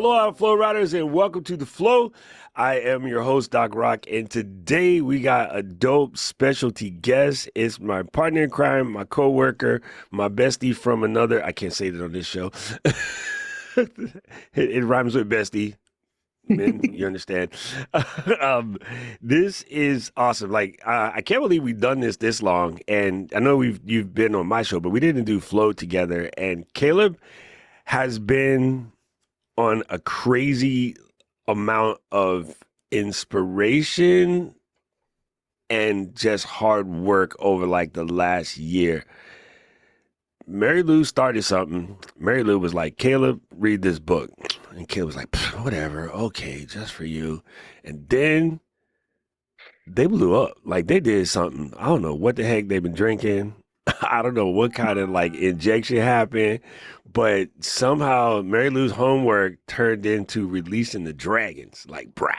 Aloha, Flow Riders, and welcome to The Flow. I am your host, Doc Rock, and today we got a dope specialty guest. It's my partner in crime, my coworker, my bestie from another. I can't say that on this show. It rhymes with bestie. Men, you understand? um, this is awesome. I can't believe we've done this long. And I know you've been on my show, but we didn't do Flow together. And Caleb has been on a crazy amount of inspiration and just hard work over like the last year. Mary Lou started something. Mary Lou was like, Caleb, read this book. And Caleb was like, whatever, okay, just for you. And then they blew up. Like they did something. I don't know what the heck they've been drinking. I don't know what kind of like injection happened, but somehow Mary Lou's homework turned into releasing the dragons, like brah,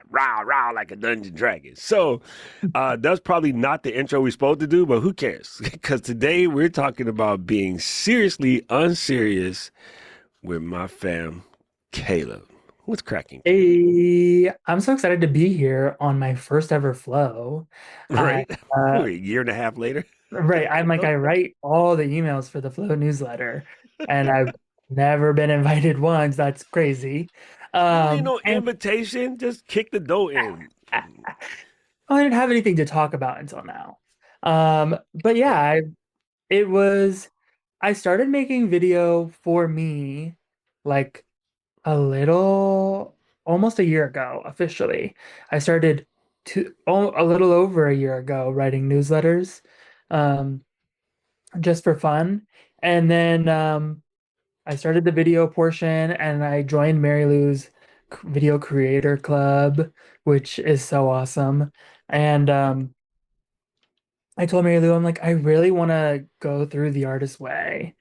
rah, rah, like a dungeon dragon. So that's probably not the intro we're supposed to do, but who cares? Because today we're talking about being seriously unserious with my fam, Caleb. What's cracking? Hey, I'm so excited to be here on my first ever flow. I Right? uh A year and a half later. right, I write all the emails for the flow newsletter and I've never been invited once. That's crazy. Well, ain't no And invitation. Just kick the door in. I didn't have anything to talk about until now. But yeah, it was I started making video for me like a little, almost a year ago, officially. I started a little over a year ago writing newsletters, um, just for fun. And then I started the video portion and I joined Mary Lou's Video Creator Club, which is so awesome. And I told Mary Lou, I'm like, I really want to go through the artist way,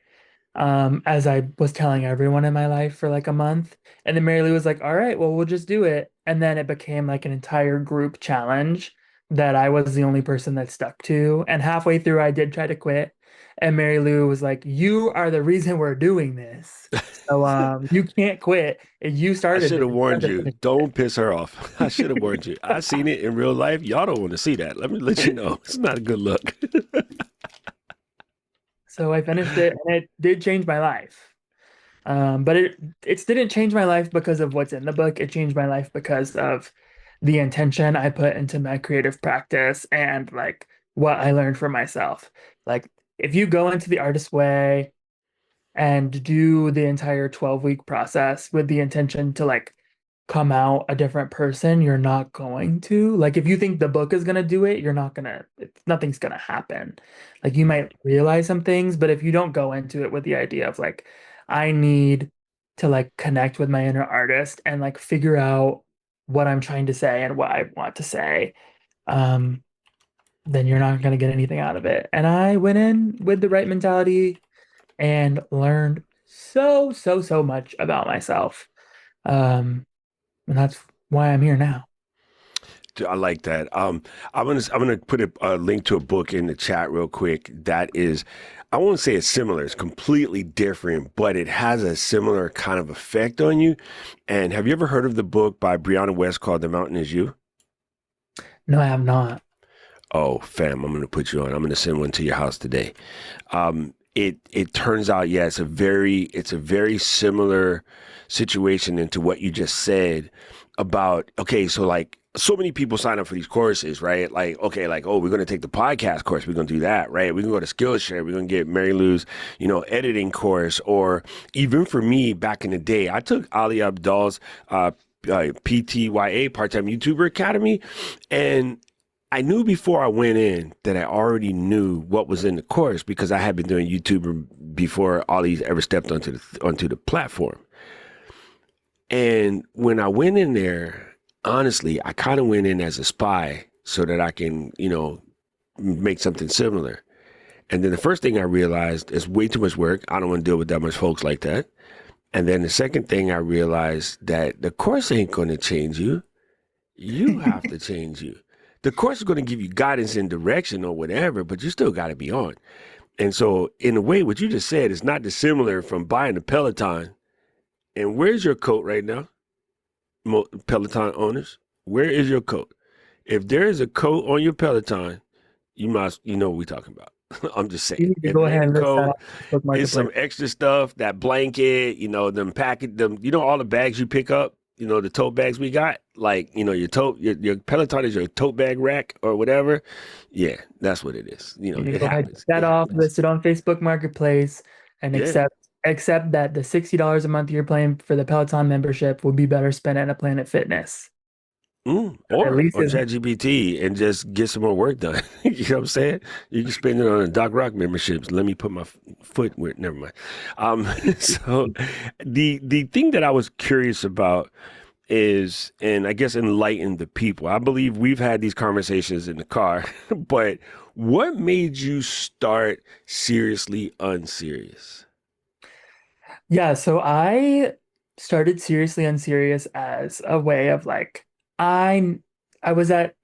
as I was telling everyone in my life for like a month. And then Mary Lou was like, all right, well, we'll just do it. And then it became like an entire group challenge that I was the only person that stuck to. And halfway through, I did try to quit. And Mary Lou was like, you are the reason we're doing this. So you can't quit. You I started should this. have You have warned to you. finish it. Don't piss her off. I should have warned you. I seen it in real life. Y'all don't want to see that. Let me let you know. It's not a good look. So I finished it and it did change my life. But it didn't change my life because of what's in the book. It changed my life because of the intention I put into my creative practice and like what I learned for myself. Like if you go into the artist way and do the entire 12-week process with the intention to like come out a different person, you're not going to. Like if you think the book is gonna do it, you're not gonna, nothing's gonna happen. Like you might realize some things, but if you don't go into it with the idea of like, I need to like connect with my inner artist and like figure out what I'm trying to say and what I want to say, um, then you're not gonna get anything out of it. And I went in with the right mentality and learned so much about myself. Um, and that's why I'm here now. I like that. I'm gonna put a link to a book in the chat real quick. That is, I won't say it's similar. It's completely different, but it has a similar kind of effect on you. And have you ever heard of the book by Brianna West called "The Mountain Is You"? No, I have not. Oh, fam, I'm gonna put you on. I'm gonna send one to your house today. It turns out, yeah, it's a very similar situation into what you just said about, okay, so like so many people sign up for these courses, right? Like, okay, like, oh, we're gonna take the podcast course, we're gonna do that, right? We can go to Skillshare, we're gonna get Mary Lou's, editing course, or even for me back in the day, I took Ali Abdal's PTYA part-time YouTuber Academy, and I knew before I went in that I already knew what was in the course because I had been doing YouTube before Ollie's ever stepped onto the platform. And when I went in there, honestly, I kind of went in as a spy so that I can, make something similar. And then the first thing I realized is way too much work. I don't want to deal with that much folks like that. And then the second thing I realized that the course ain't going to change you. You have to change you. The course is going to give you guidance and direction or whatever, but you still got to be on. And so, in a way, what you just said is not dissimilar from buying a Peloton And where's your coat right now, Peloton owners? Where is your coat? If there is a coat on your Peloton, you know what we're talking about. I'm just You saying. need to If go it ahead ain't a and list that on coat, Facebook it's Marketplace. some extra stuff, that blanket, them packet them, all the bags you pick up, the tote bags we got, like, your Peloton is your tote bag rack or whatever. Yeah, that's what it is. You need to It go ahead and take happens. that It off, happens. list it on Facebook Marketplace, and Yeah. accept that the $60 a month you're paying for the Peloton membership will be better spent at a Planet Fitness. At Or least on it's ChatGPT and just get some more work done. You know what I'm saying? You can spend it on a Doc Rock memberships. Let me put my foot where. Never mind. Um, so the thing that I was curious about is, and I guess enlighten the people. I believe we've had these conversations in the car, but what made you start seriously unserious? yeah, so I started Seriously Unserious as a way of like I I was at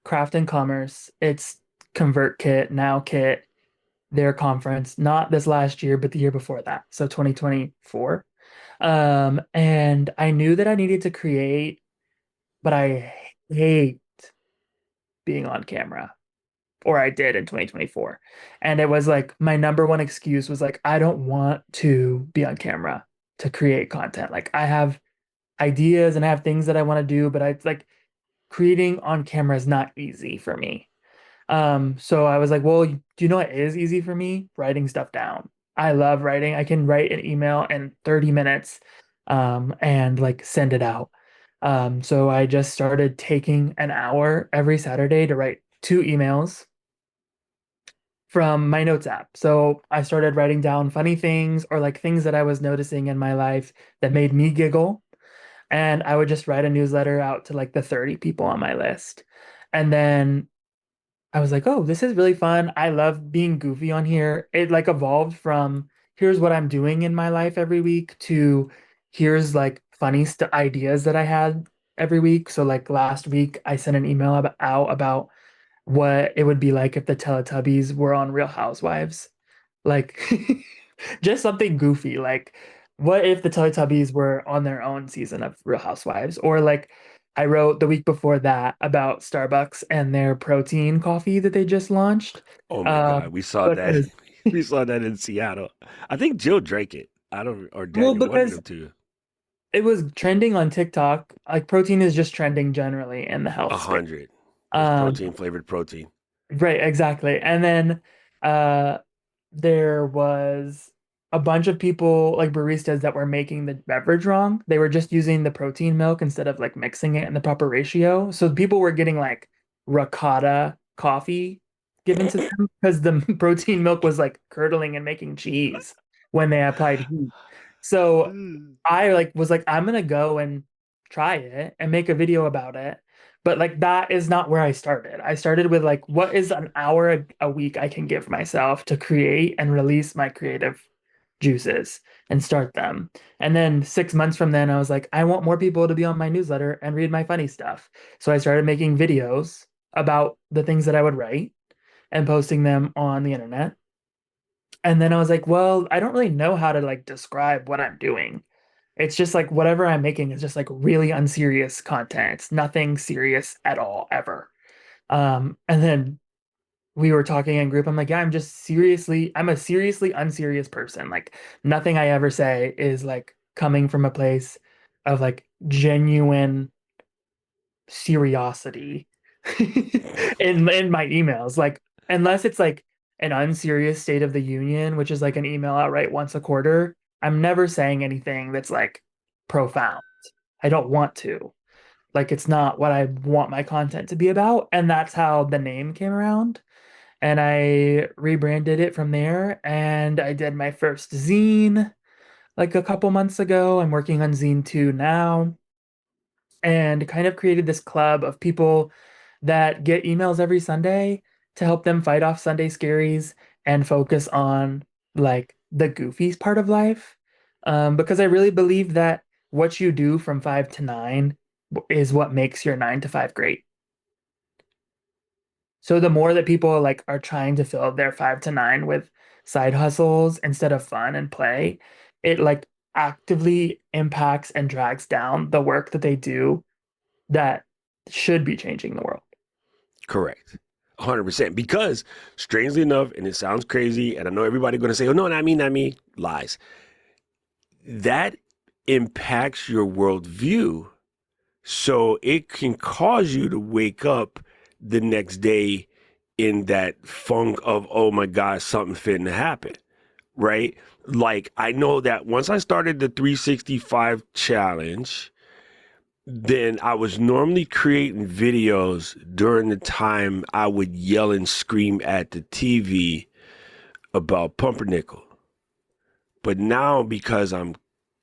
Craft and Commerce. It's ConvertKit, Now Kit, their conference, not this last year, but the year before that. So 2024. And I knew that I needed to create, but I hate being on camera, or I did in 2024. And it was like my number one excuse was like, I don't want to be on camera to create content. Like I have ideas and I have things that I want to do, but I like creating on camera is not easy for me. So I was like, well, do you know what is easy for me? Writing stuff down. I love writing. I can write an email in 30 minutes, and like send it out. So I just started taking an hour every Saturday to write 2 emails from my notes app. So I started writing down funny things or like things that I was noticing in my life that made me giggle. And I would just write a newsletter out to like the 30 people on my list. And then I was like, oh, this is really fun. I love being goofy on here. It like evolved from here's what I'm doing in my life every week to here's like funny ideas that I had every week. So like last week, I sent an email out about what it would be like if the Teletubbies were on Real Housewives. Like just something goofy. Like what if the Teletubbies were on their own season of Real Housewives? Or like I wrote the week before that about Starbucks and their protein coffee that they just launched. Oh my God, Um, we saw that. because We saw that in Seattle. I think Jill drank it. I don't, or well, Daniel, one of because them two. it was trending on TikTok. Like protein is just trending generally in the health space. 100. It was Um, protein flavored protein. Right, exactly. And then uh there was a bunch of people like baristas that were making the beverage wrong. They were just using the protein milk instead of like mixing it in the proper ratio. So people were getting like ricotta coffee given to them because the protein milk was like curdling and making cheese when they applied heat. So I like was like, I'm gonna go and try it and make a video about it. But like that is not where I started. I started with like, what is an hour a week I can give myself to create and release my creative juices and start them. And then 6 months from then, I was like, I want more people to be on my newsletter and read my funny stuff. So I started making videos about the things that I would write and posting them on the internet. And then I was like, well, I don't really know how to like describe what I'm doing. It's just like whatever I'm making is just like really unserious content. It's nothing serious at all, ever. And then we were talking in group. I'm like, yeah, I'm a seriously unserious person. Like nothing I ever say is like coming from a place of like genuine curiosity in my emails. Like unless it's like an unserious State of the Union, which is like an email I write once a quarter, I'm never saying anything that's like profound. I don't want to. Like it's not what I want my content to be about. And that's how the name came around. And I rebranded it from there. And I did my first zine like a couple months ago. I'm working on zine 2 now and kind of created this club of people that get emails every Sunday to help them fight off Sunday scaries and focus on like the goofy part of life. Because I really believe that what you do from 5 to 9 is what makes your 9 to 5 great. So the more that people like are trying to fill their 5 to 9 with side hustles instead of fun and play, it like actively impacts and drags down the work that they do that should be changing the world. Correct. 100%. Because strangely enough, and it sounds crazy, and I know everybody going to say, oh, no, not me. Lies. That impacts your worldview. So it can cause you to wake up the next day in that funk of, oh my God, something fitting to happen. Right? Like, I know that once I started the 365 challenge, then I was normally creating videos during the time I would yell and scream at the TV about pumpernickel. But now, because I'm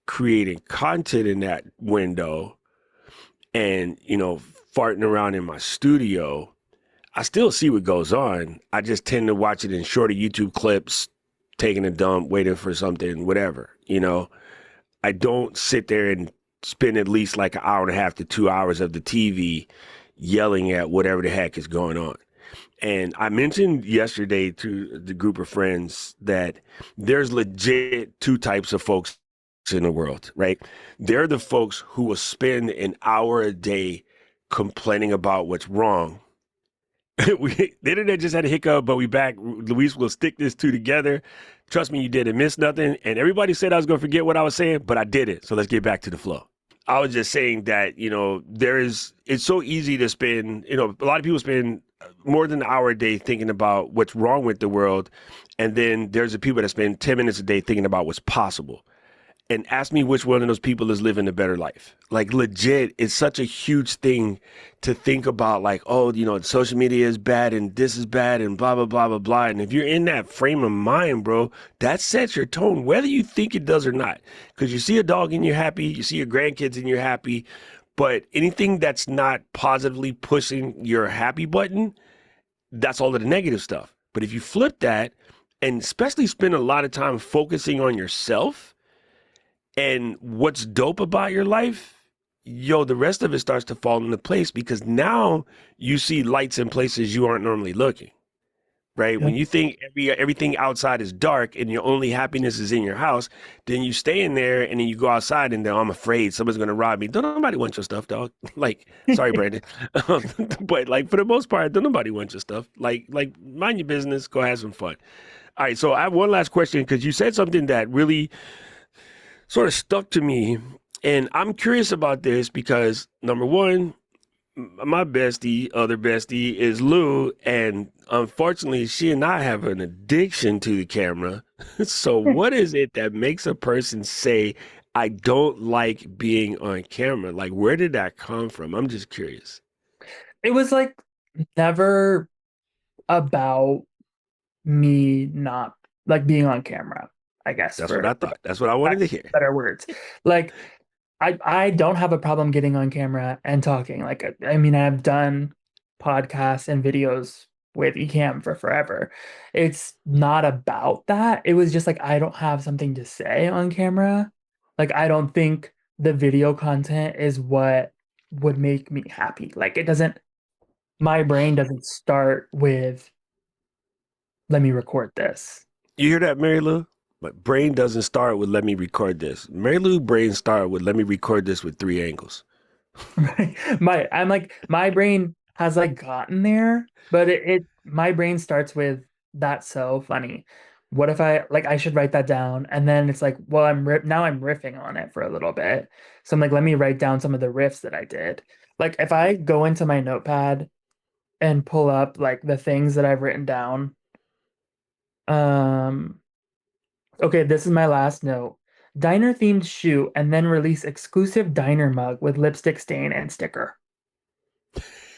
creating content in that window and, farting around in my studio, I still see what goes on. I just tend to watch it in shorter YouTube clips, taking a dump, waiting for something, whatever. I don't sit there and spend at least like an hour and a half to 2 hours of the TV yelling at whatever the heck is going on. And I mentioned yesterday to the group of friends that there's legit two types of folks in the world, right? They're the folks who will spend an hour a day complaining about what's wrong. The internet just had a hiccup, but we back. Luis will stick this two together. Trust me, you didn't miss nothing. And everybody said I was going to forget what I was saying, but I did it. So let's get back to the flow. I was just saying that, it's so easy to spend, a lot of people spend more than an hour a day thinking about what's wrong with the world. And then there's the people that spend 10 minutes a day thinking about what's possible. And ask me which one of those people is living a better life. Like legit, it's such a huge thing to think about like, oh, social media is bad and this is bad and blah, blah, blah, blah, blah. And if you're in that frame of mind, bro, that sets your tone, whether you think it does or not. Because you see a dog and you're happy, you see your grandkids and you're happy. But anything that's not positively pushing your happy button, that's all of the negative stuff. But if you flip that and especially spend a lot of time focusing on yourself, and what's dope about your life, the rest of it starts to fall into place because now you see lights in places you aren't normally looking, right? Yeah. When you think everything outside is dark and your only happiness is in your house, then you stay in there and then you go outside and then I'm afraid someone's going to rob me. Don't nobody want your stuff, dog. Like, sorry, Brandon. But like for the most part, don't nobody want your stuff. Like mind your business, go have some fun. All right, so I have one last question because you said something that really sort of stuck to me. And I'm curious about this because number one, my other bestie is Lou. And unfortunately, she and I have an addiction to the camera. So what is it that makes a person say, I don't like being on camera? Like, where did that come from? I'm just curious. It was like never about me not like being on camera, I guess, That's what for I thought. That's what I lack wanted to of hear. better words. Like I don't have a problem getting on camera and talking. Like I mean, I've done podcasts and videos with Ecamm for forever. It's not about that. It was just like I don't have something to say on camera. Like I don't think the video content is what would make me happy. Like it doesn't, my brain doesn't start with let me record this. You hear that, Mary Lou? My brain doesn't start with let me record this. Mary Lou brain started with let me record this with three angles. Right. I'm like my brain has like gotten there, but my brain starts with that's so funny. What if I should write that down? And then it's like, well, now I'm riffing on it for a little bit. So I'm like, let me write down some of the riffs that I did. Like if I go into my notepad and pull up like the things that I've written down, um, okay, this is my last note. Diner themed shoot and then release exclusive diner mug with lipstick stain and sticker.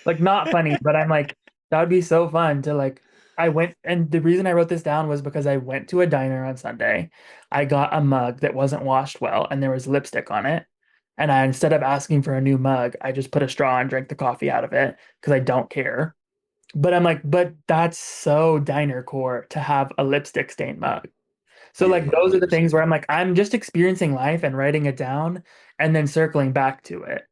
Like not funny, but I'm like, that would be so fun to like I went and the reason I wrote this down was because I went to a diner on Sunday. I got a mug that wasn't washed well and there was lipstick on it. And I instead of asking for a new mug, I just put a straw and drank the coffee out of it because I don't care. But I'm like, but that's so diner core to have a lipstick stained mug. So like Yeah, those are the 100%. things where I'm like, I'm just experiencing life and writing it down and then circling back to it.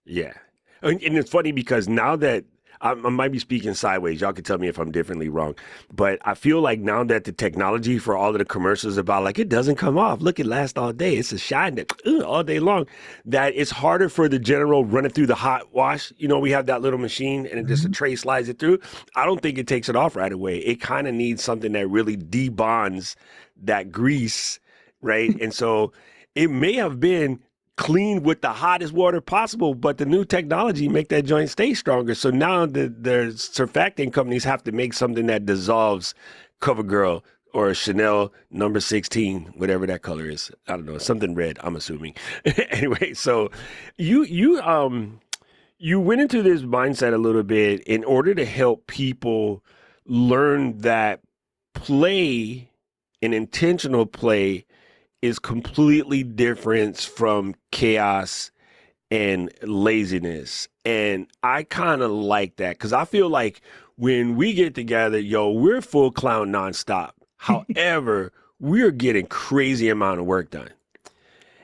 Yeah. And it's funny because now that I might be speaking sideways. Y'all can tell me if I'm differently wrong. But I feel like now that the technology for all of the commercials about like it doesn't come off. Look, it lasts all day. It's a shine that all day long. That it's harder for the general running through the hot wash. You know, we have that little machine and it just a Mhm. tray slides it through. I don't think it takes it off right away. It kind of needs something that really debonds that grease, right? And so it may have been clean with the hottest water possible, but the new technology make that joint stay stronger. So now the surfactant companies have to make something that dissolves CoverGirl or Chanel number 16, whatever that color is. I don't know, something red, I'm assuming. Anyway, so you you went into this mindset a little bit in order to help people learn that play and intentional play is completely different from chaos and laziness. And I kind of like that because I feel like when we get together, yo, we're full clown nonstop. However, we're getting crazy amount of work done.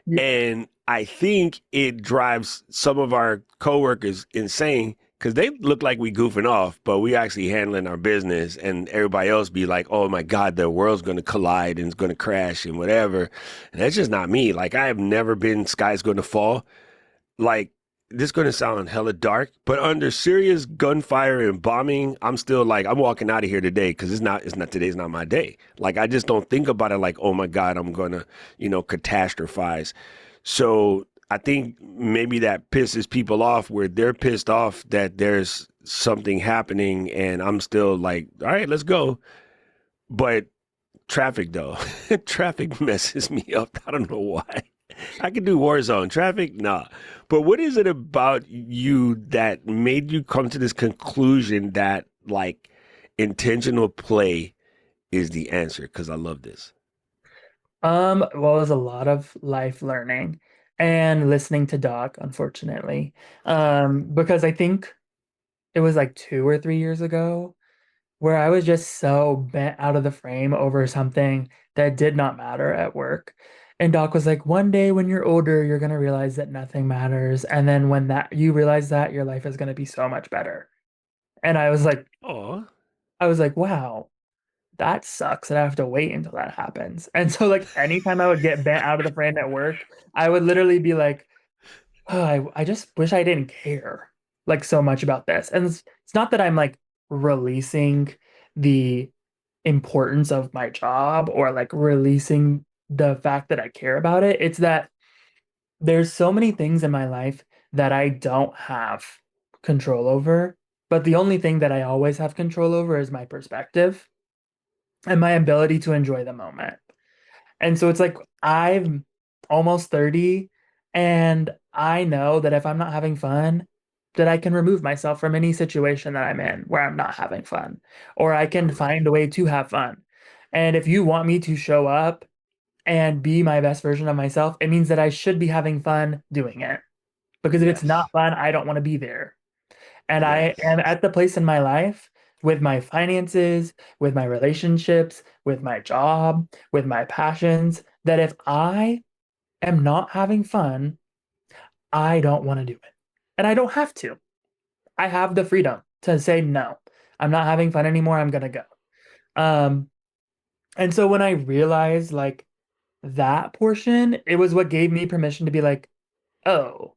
Yeah. And I think it drives some of our coworkers insane because they look like we goofing off, but we actually handling our business, and everybody else be like, "Oh my God, the world's going to collide and it's going to crash and whatever." And that's just not me. Like I have never been sky's going to fall. Like this is going to sound hella dark, but under serious gunfire and bombing, I'm still like I'm walking out of here today because it's not today's not my day. Like I just don't think about it like, oh my God, I'm gonna catastrophize. So I think maybe that pisses people off where they're pissed off that there's something happening and I'm still like, all right, let's go. But traffic though, traffic messes me up. I don't know why. I can do Warzone. Traffic, nah. But what is it about you that made you come to this conclusion that like intentional play is the answer? Because I love this. Well, it was a lot of life learning and listening to Doc, unfortunately. Because I think it was like 2 or 3 years ago where I was just so bent out of the frame over something that did not matter at work. And Doc was like, one day when you're older, you're gonna realize that nothing matters. And then when that you realize that, your life is gonna be so much better. And Oh, I was like, wow, that sucks that I have to wait until that happens. And so like anytime I would get bent out of the frame at work, I would literally be like, oh, I just wish I didn't care like so much about this. And it's not that I'm like releasing the importance of my job or like releasing the fact that I care about it. It's that there's so many things in my life that I don't have control over, but the only thing that I always have control over is my perspective and my ability to enjoy the moment. And so it's like I'm almost 30 and I know that if I'm not having fun, that I can remove myself from any situation that I'm in where I'm not having fun, or I I can love find it. a way to have fun. And if you want me to show up and be my best version of myself, it means that I should be having fun doing it. Because if it's not Yes. fun, I don't want to be there. And I Yes. am at the place in my life with my finances, with my relationships, with my job, with my passions, that if I am not having fun, I don't want to do it. And I don't have to. I have the freedom to say no. I'm not having fun anymore. I'm gonna go. Um, and so when I realized like that portion, it was what gave me permission to be like, oh,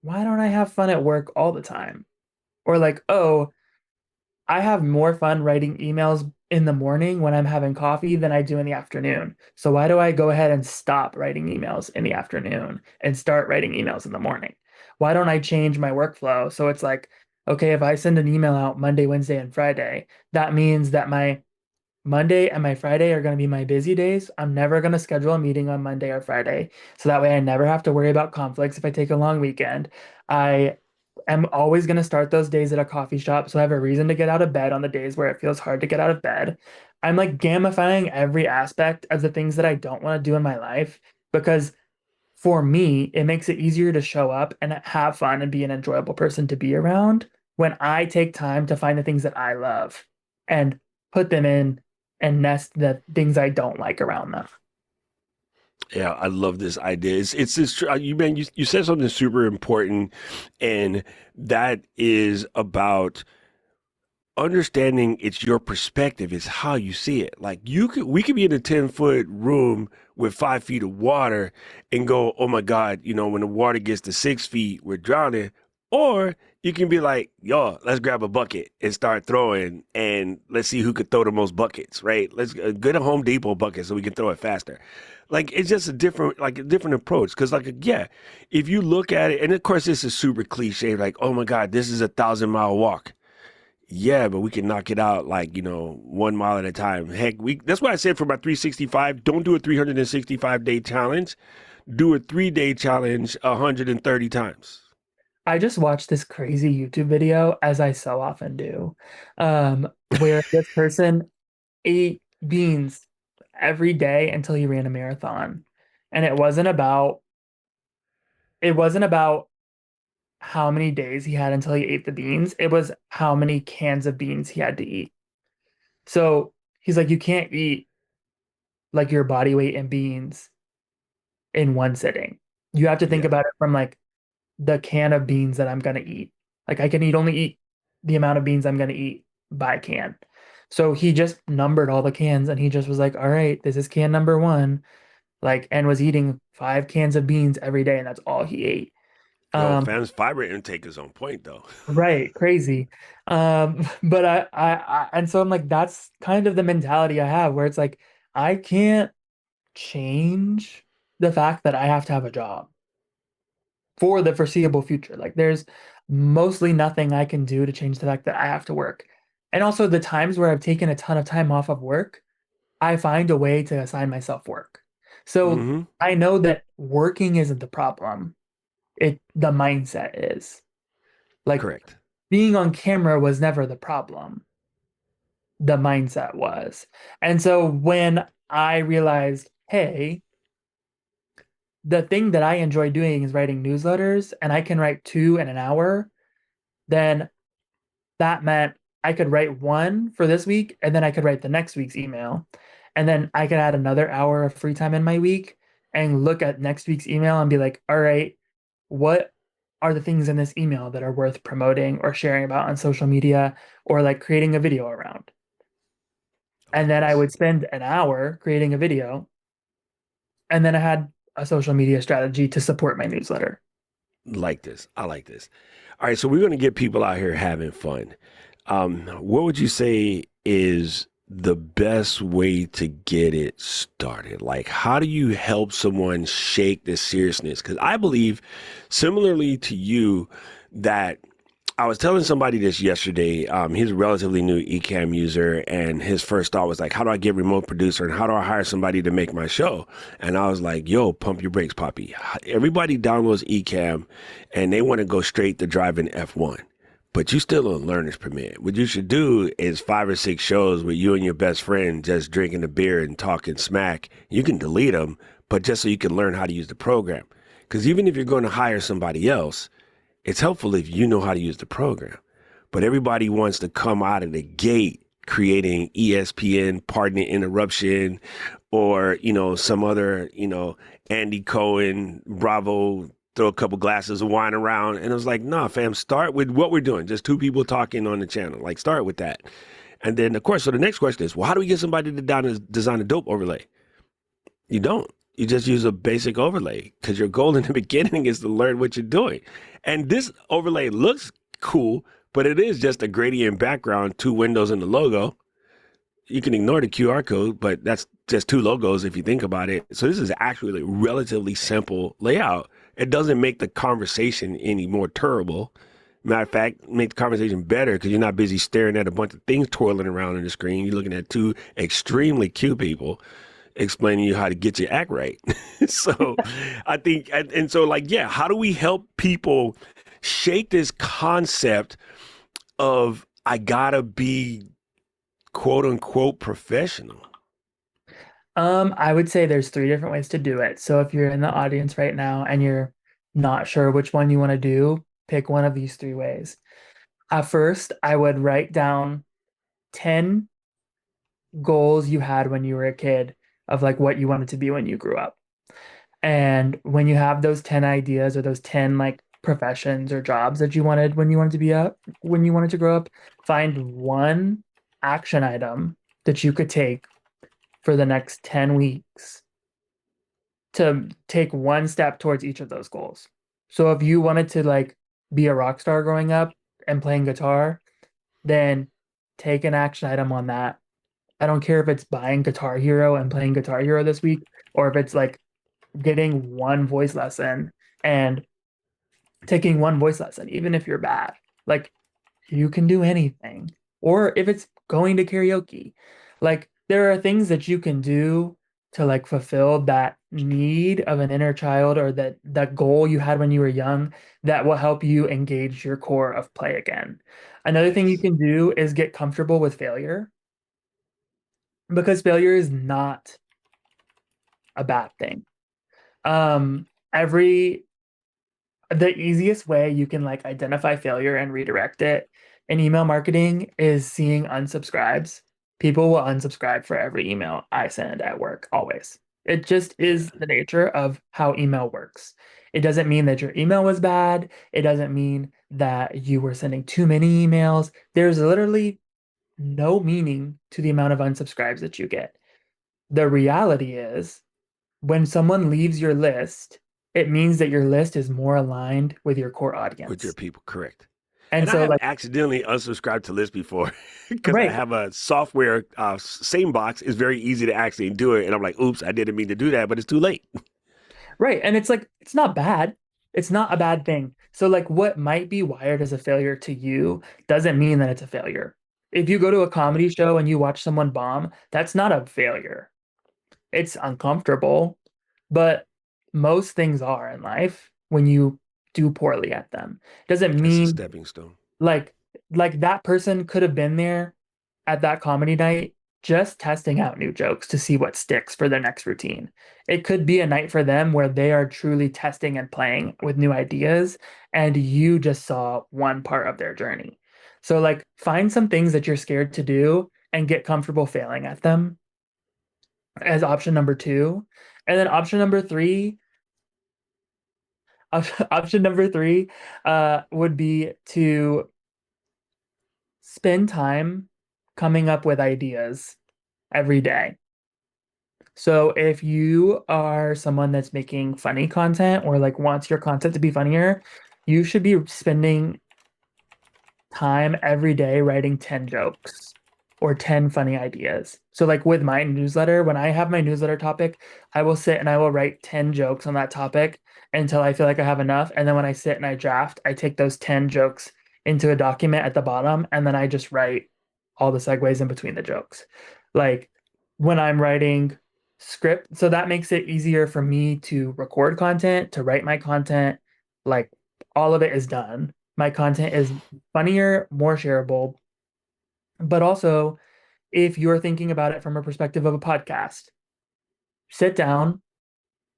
why don't I have fun at work all the time? Or like, oh, I have more fun writing emails in the morning when I'm having coffee than I do in the afternoon. So why do I go ahead and stop writing emails in the afternoon and start writing emails in the morning? Why don't I change my workflow? So it's like, okay, if I send an email out Monday, Wednesday, and Friday, that means that my Monday and my Friday are going to be my busy days. I'm never going to schedule a meeting on Monday or Friday. So that way I never have to worry about conflicts if I take a long weekend. I am always going to start those days at a coffee shop. So I have a reason to get out of bed on the days where it feels hard to get out of bed. I'm like gamifying every aspect of the things that I don't want to do in my life because for me, it makes it easier to show up and have fun and be an enjoyable person to be around when I take time to find the things that I love and put them in and nest the things I don't like around them. Yeah, I love this idea. It's this you man you said something super important, and that is about understanding it's your perspective, it's how you see it. Like we could be in a 10-foot room with 5 feet of water and go, oh my God, when the water gets to 6 feet, we're drowning. Or you can be like, yo, let's grab a bucket and start throwing and let's see who could throw the most buckets, right? Let's get a Home Depot bucket so we can throw it faster. Like it's just a different approach. Cause yeah, if you look at it, and of course this is super cliche, like, oh my God, this is a 1,000-mile walk. Yeah, but we can knock it out like, 1 mile at a time. Heck, that's why I said for my 365, don't do a 365-day challenge. Do a 3-day challenge 130 times. I just watched this crazy YouTube video, as I so often do, where this person ate beans every day until he ran a marathon. And it wasn't about how many days he had until he ate the beans. It was how many cans of beans he had to eat. So he's like, you can't eat like your body weight in beans in one sitting. You have to think Yeah, about it from like the can of beans that I'm gonna eat. Like I can only eat the amount of beans I'm gonna eat by can. So he just numbered all the cans and he just was like, all right, this is can number one. Like, and was eating 5 cans of beans every day, and that's all he ate. yo, Um, fam's fiber intake is on point though. right, crazy. But and so I'm like, that's kind of the mentality I have where it's like, I can't change the fact that I have to have a job for the foreseeable future. Like there's mostly nothing I can do to change the fact that I have to work. And also the times where I've taken a ton of time off of work, I find a way to assign myself work. So Hmm. I know that working isn't the problem. The mindset is. Like Correct. being on camera was never the problem. The mindset was. And so when I realized, hey, the thing that I enjoy doing is writing newsletters and I can write two in an hour, then that meant I could write one for this week and then I could write the next week's email. And then I could add another hour of free time in my week and look at next week's email and be like, all right, what are the things in this email that are worth promoting or sharing about on social media or like creating a video around? I And like then I this. would spend an hour creating a video. And then I had a social media strategy to support my newsletter. Like this. I like this. All right, so we're going to get people out here having fun. What would you say is the best way to get it started? Like, how do you help someone shake this seriousness? Because I believe, similarly to you, that I was telling somebody this yesterday. He's a relatively new Ecamm user, and his first thought was like, "How do I get remote producer, and how do I hire somebody to make my show?" And I was like, "Yo, pump your brakes, Poppy. Everybody downloads Ecamm, and they want to go straight to driving F1, but you still on learner's permit. What you should do is 5 or 6 shows with you and your best friend just drinking a beer and talking smack. You can delete them, but just so you can learn how to use the program. Because even if you're going to hire somebody else." It's helpful if you know how to use the program. But everybody wants to come out of the gate creating ESPN, pardon the interruption, or, some other, Andy Cohen, Bravo, throw a couple glasses of wine around. And it was like, nah, fam, start with what we're doing. Just two people talking on the channel. Like, start with that. And then, of course, so the next question is, well, how do we get somebody to design a dope overlay? You don't. You just use a basic overlay because your goal in the beginning is to learn what you're doing. And this overlay looks cool, but it is just a gradient background, 2 windows and the logo. You can ignore the QR code, but that's just 2 logos if you think about it. So this is actually a relatively simple layout. It doesn't make the conversation any more terrible. Matter of fact, make the conversation better because you're not busy staring at a bunch of things twirling around on the screen. You're looking at two extremely cute people explaining you how to get your act right. So I think, and so like, yeah, how do we help people shake this concept of I gotta be quote unquote professional? I would say there's three different ways to do it. So if you're in the audience right now and you're not sure which one you want to do, pick one of these three ways. At first, I would write down 10 goals you had when you were a kid of like what you wanted to be when you grew up. And when you have those 10 ideas or those 10 like professions or jobs that you wanted when you wanted to be up, when you wanted to grow up, find one action item that you could take for the next 10 weeks to take one step towards each of those goals. So if you wanted to like be a rock star growing up and playing guitar, then take an action item on that. I don't care if it's buying Guitar Hero and playing Guitar Hero this week, or if it's like getting one voice lesson and taking one voice lesson, even if you're bad. Like you can do anything. Or if it's going to karaoke, like there are things that you can do to like fulfill that need of an inner child or that goal you had when you were young that will help you engage your core of play again. Another thing you Yes. can do is get comfortable with failure because failure is not a bad thing. Every the easiest way you can like identify failure and redirect it in email marketing is seeing unsubscribes. People will unsubscribe for every email I send at work, always. It just is Yeah. the nature of how email works. It doesn't mean that your email was bad. It doesn't mean that you were sending too many emails. There's literally no meaning to the amount of unsubscribes that you get. The reality is when someone leaves your list, it means that your list is more aligned with your core With your audience. people, correct. And And I so, have like, accidentally unsubscribed to lists before because I right, have a software, same box. It's very easy to actually do it. And I'm like, oops, I didn't mean to do that, but it's too late. right. And it's like, it's not bad. It's not a bad thing. So, like, what might be wired as a failure to you doesn't mean that it's a failure. If you go to a comedy Correct. show and you watch someone bomb, that's not a failure. It's uncomfortable, but most things are in life when you do poorly at them. Doesn't It's a mean stepping stone. like that person could have been there at that comedy night just testing out new jokes to see what sticks for their next routine. It could be a night for them where they are truly testing and playing with new ideas, and you just saw one part of their journey. So, like, find some things that you're scared to do and get comfortable failing at them as option number two. And then option number three would be to spend time coming up with ideas every day. So if you are someone that's making funny content or like wants your content to be funnier, you should be spending time every day writing 10 jokes or 10 funny ideas. So like with my newsletter, when I have my newsletter topic, I will sit and I will write 10 jokes on that topic until I feel like I have enough. And then when I sit and I draft, I take those 10 jokes into a document at the bottom and then I just write all the segues in between the jokes. Like when I'm writing script, so that makes it easier for me to record content, to write my content, like all of it is done. My content is funnier, more shareable. But also, if you're thinking about it from a perspective of a podcast, sit down.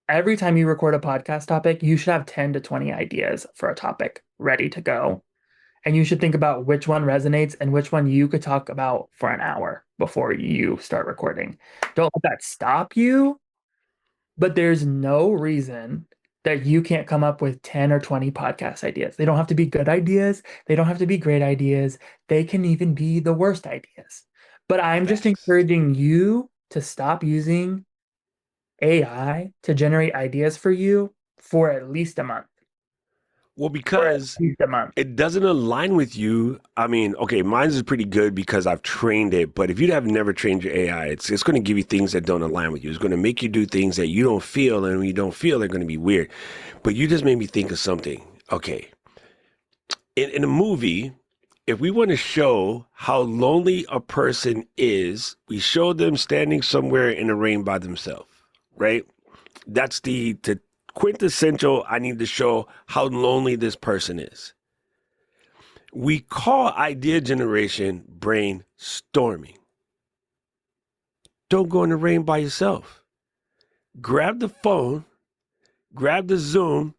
Every time you record a podcast topic, you should have 10 to 20 ideas for a topic ready to go. And you should think about which one resonates and which one you could talk about for an hour before you start recording. Don't let that stop you. But there's no reason that you can't come up with 10 or 20 podcast ideas. They don't have to be good ideas. They don't have to be great ideas. They can even be the worst ideas. But I'm just Facts. encouraging you to stop using AI to generate ideas for you for at least a month. Well, For at because least a month. it doesn't align with you. I mean, okay, mine's is pretty good because I've trained it, but if you have never trained your AI, it's going to give you things that don't align with you. It's going to make you do things that you don't feel, and when you don't feel, they're going to be weird. But you just made me think of something. Okay, in a movie, if we want to show how lonely a person is, we show them standing somewhere in the rain by themselves, right? That's the quintessential. I need to show how lonely this person is. We call idea generation brainstorming. Don't go in the rain by yourself. Grab the phone, grab the Zoom,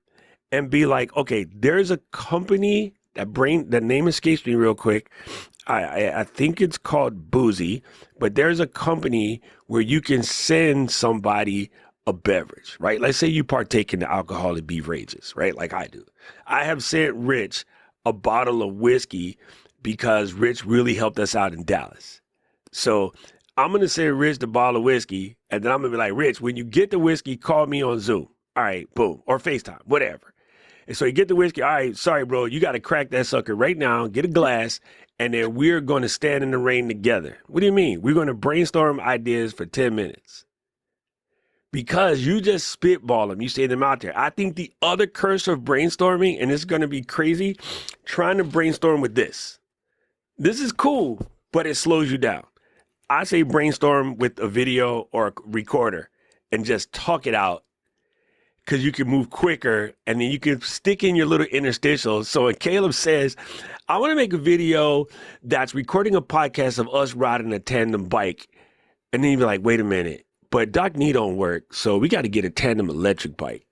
and be like, okay, there's a company that name escapes me real quick. I think it's called Boozy, but there's a company where you can send somebody a beverage, right? Let's say you partake in the alcoholic beverages, right? Like I do. I have sent Rich a bottle of whiskey because Rich really helped us out in Dallas. So I'm gonna send Rich the bottle of whiskey, and then I'm gonna be like, Rich, when you get the whiskey, call me on Zoom. All right, boom, or FaceTime, whatever. And so you get the whiskey. All right, sorry, bro, you got to crack that sucker right now. Get a glass, and then we're going to stand in the rain together. What do you mean? We're going to brainstorm ideas for 10 minutes because you just spitball them. You say them out there. I think the other curse of brainstorming, and it's going to be crazy, trying to brainstorm with this. This is cool, but it slows you down. I say brainstorm with a video or a recorder and just talk it out because you can move quicker and then you can stick in your little interstitials. So when Caleb says, I want to make a video that's recording a podcast of us riding a tandem bike, and then you'd be like, wait a minute, but Doc knee don't work, so we got to get a tandem electric bike.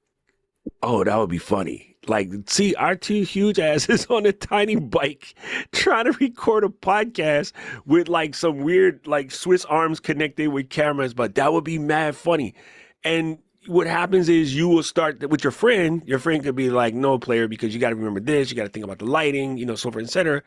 Oh, that would be funny. Like, see our two huge asses on a tiny bike trying to record a podcast with like some weird like Swiss arms connected with cameras, but that would be mad funny. And what happens is you will start with your friend. Your friend could be like, no, player, because you got to remember this, you got to think about the lighting, so forth and cetera.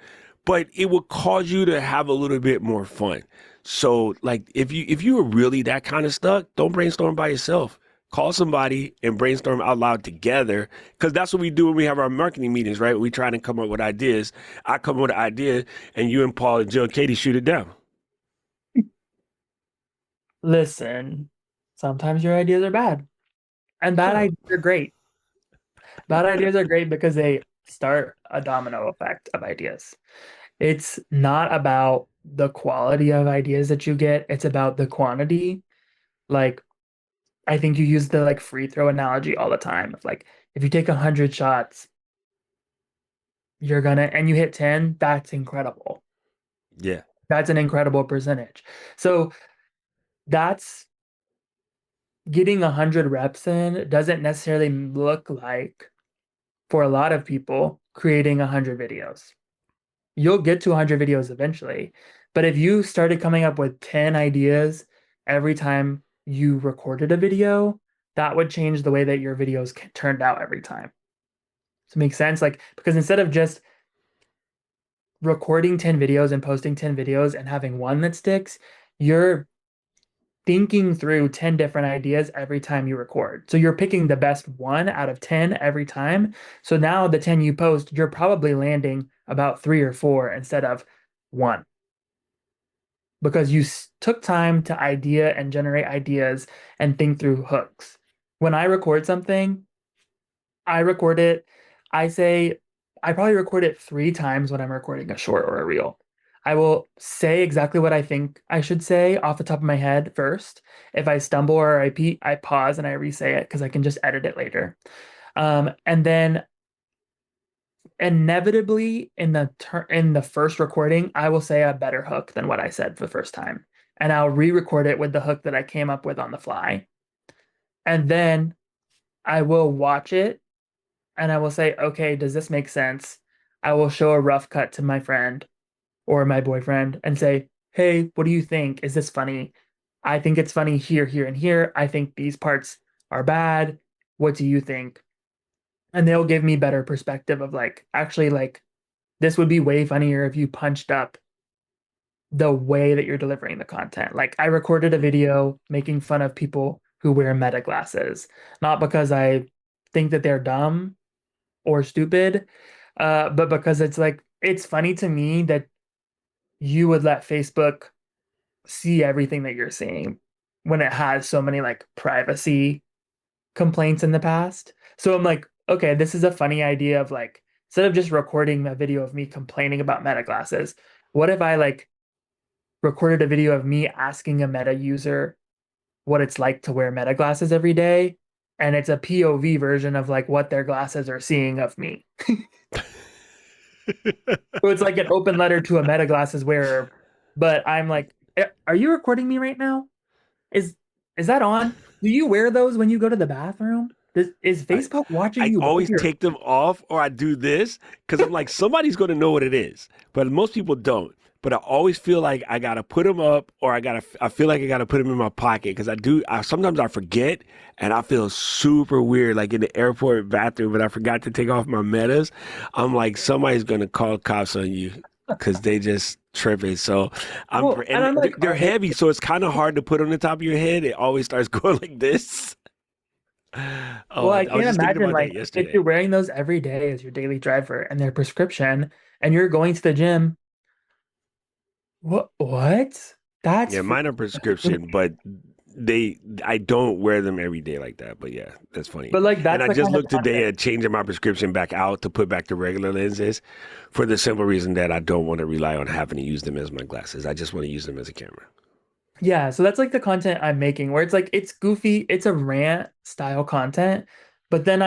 But it will cause you to have a little bit more fun. So like if you are really that kind of stuck, don't brainstorm by yourself. Call somebody and brainstorm out loud together, because that's what we do when we have our marketing meetings, right? We try to come up with ideas. I come up with an idea, and you and Paul and Jill and Katie shoot it down. Listen, sometimes your ideas are bad, and bad Shut up. ideas are great. Bad ideas are great because they start a domino effect of ideas. It's not about the quality of ideas that you get, it's about the quantity. Like, I think you use the like free throw analogy all the time. Like, if you take 100 shots, and you hit 10, that's incredible. Yeah. That's an incredible percentage. So that's getting 100 reps in doesn't necessarily look like, for a lot of people, creating 100 videos. You'll get to 100 videos eventually. But if you started coming up with 10 ideas every time you recorded a video, that would change the way that your videos turned out every time. Does it make sense? Like, because instead of just recording 10 videos and posting 10 videos and having one that sticks, you're thinking through 10 different ideas every time you record. So you're picking the best one out of 10 every time. So now the 10 you post, you're probably landing about 3 or 4 instead of 1, because you took time to idea and generate ideas and think through hooks. When I record something, I record it, I say, I probably record it 3 times when I'm recording a short or a reel. I will say exactly what I think I should say off the top of my head first. If I stumble or I repeat, I pause and I re-say it because I can just edit it later. And then inevitably in the first recording, I will say a better hook than what I said the first time. And I'll re-record it with the hook that I came up with on the fly. And then I will watch it and I will say, okay, does this make sense? I will show a rough cut to my friend or my boyfriend and say, hey, what do you think? Is this funny? I think it's funny here, here, and here. I think these parts are bad. What do you think? And they'll give me better perspective of like, actually, like, this would be way funnier if you punched up the way that you're delivering the content. Like, I recorded a video making fun of people who wear meta glasses, not because I think that they're dumb or stupid, but because it's like, it's funny to me that you would let Facebook see everything that you're seeing when it has so many like privacy complaints in the past. So I'm like, okay, this is a funny idea of like, instead of just recording a video of me complaining about meta glasses, what if I like recorded a video of me asking a meta user what it's like to wear meta glasses every day? And it's a POV version of like what their glasses are seeing of me. So it's like an open letter to a meta glasses wearer. But I'm like, are you recording me right now? Is is that on? Do you wear those when you go to the bathroom? Is I, Facebook watching I you while always you're take them off, or I do this because I'm like, somebody's going to know what it is. But most people don't. but I always feel like I gotta put them up, or I feel like I gotta put them in my pocket because sometimes I forget, and I feel super weird, like in the airport bathroom, but I forgot to take off my metas. I'm like, somebody's gonna call cops on you because they just tripping. So Well, and and I'm like, they're are they? heavy, so it's kind of hard to put on the top of your head. It always starts going like this. Well, I I was can't just thinking imagine about that like if yesterday. you're wearing those every day as your daily driver and their prescription, and you're going to the gym. What? That's Yeah, mine are prescription, but I don't wear them every day like that. But yeah, that's funny. but like And that's I the just kind of looked today content. at changing my prescription back out to put back the regular lenses for the simple reason that I don't want to rely on having to use them as my glasses. I just want to use them as a camera. Yeah, so that's like the content I'm making where it's like it's goofy, it's a rant style content, but then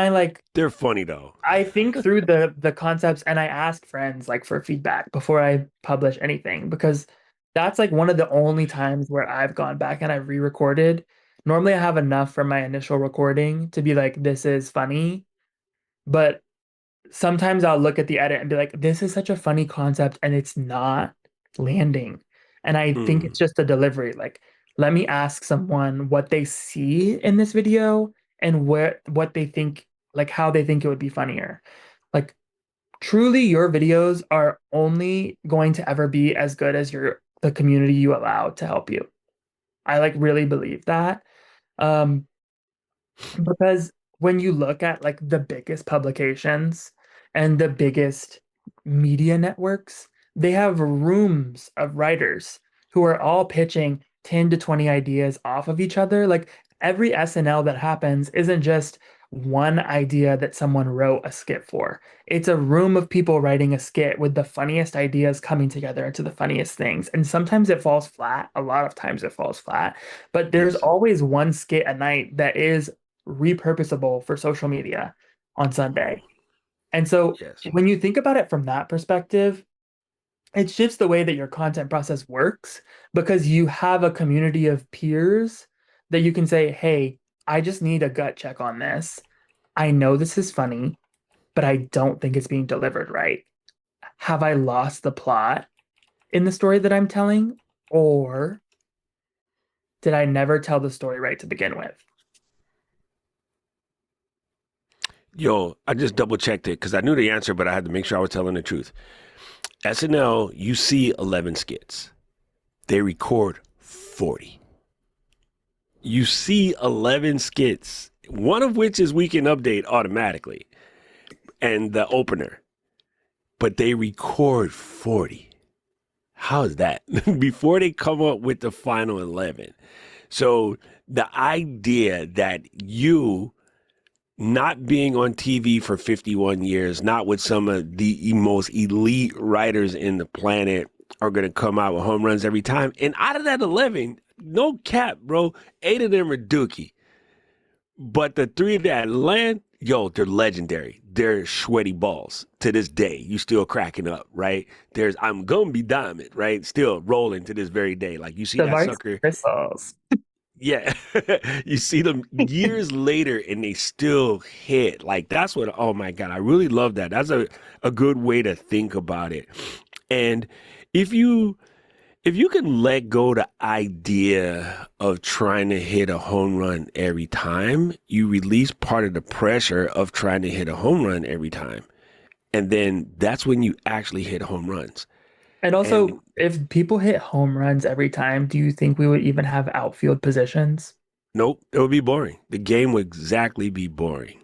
They're funny though. I think through the concepts and I ask friends like for feedback before I publish anything because that's like one of the only times where I've gone back and I've re-recorded. Normally I have enough from my initial recording to be like this is funny, but sometimes I'll look at the edit and be like, this is such a funny concept and it's not landing. And I think Mm, it's just a delivery. Like, let me ask someone what they see in this video and what they think, like how they think it would be funnier. Like, truly, your videos are only going to ever be as good as the community you allow to help you. I like really believe that. Um, because when you look at like the biggest publications and the biggest media networks, they have rooms of writers who are all pitching 10 to 20 ideas off of each other. Like every SNL that happens isn't just one idea that someone wrote a skit for. It's a room of people writing a skit with the funniest ideas coming together into the funniest things. And sometimes it falls flat. A lot of times it falls flat. But there's yes, always one skit a night that is repurposable for social media on Sunday. And so yes. when you think about it from that perspective, it shifts the way that your content process works because you have a community of peers that you can say, hey, I just need a gut check on this. I know this is funny, but I don't think it's being delivered right. Have I lost the plot in the story that I'm telling? Or did I never tell the story right to begin with? Yo, I just double checked it because I knew the answer, but I had to make sure I was telling the truth. SNL, you see 11 skits. They record 40. You see 11 skits, one of which is Weekend Update automatically, and the opener, but they record 40. How is that? Before they come up with the final 11. So the idea that you not being on TV for 51 years, not with some of the most elite writers in the planet, are going to come out with home runs every time. And out of that 11, no cap, bro, 8 of them are Dookie. But the 3 that land, yo, they're legendary. They're sweaty balls to this day. You still cracking up, right? There's I'm gonna be diamond, right? Still rolling to this very day. Like you see The that vice sucker, crystals. yeah. You see them years later and they still hit. Like that's what, oh my God, I really love that. That's a good way to think about it. And if you if you can let go the idea of trying to hit a home run every time, you release part of the pressure of trying to hit a home run every time. And then that's when you actually hit home runs. And And also, if people hit home runs every time, do you think we would even have outfield positions? nope, it would be boring. The game would exactly be boring.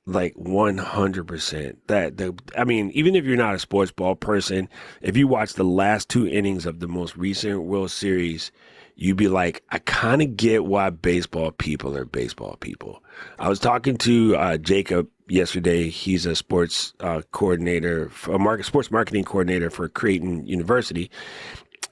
Like 100%. I mean, even if you're not a sports ball person, if you watch the last 2 innings of the most recent World Series, you'd be like, I kind of get why baseball people are baseball people. I was talking to Jacob yesterday. He's a sports coordinator, sports marketing coordinator for Creighton University.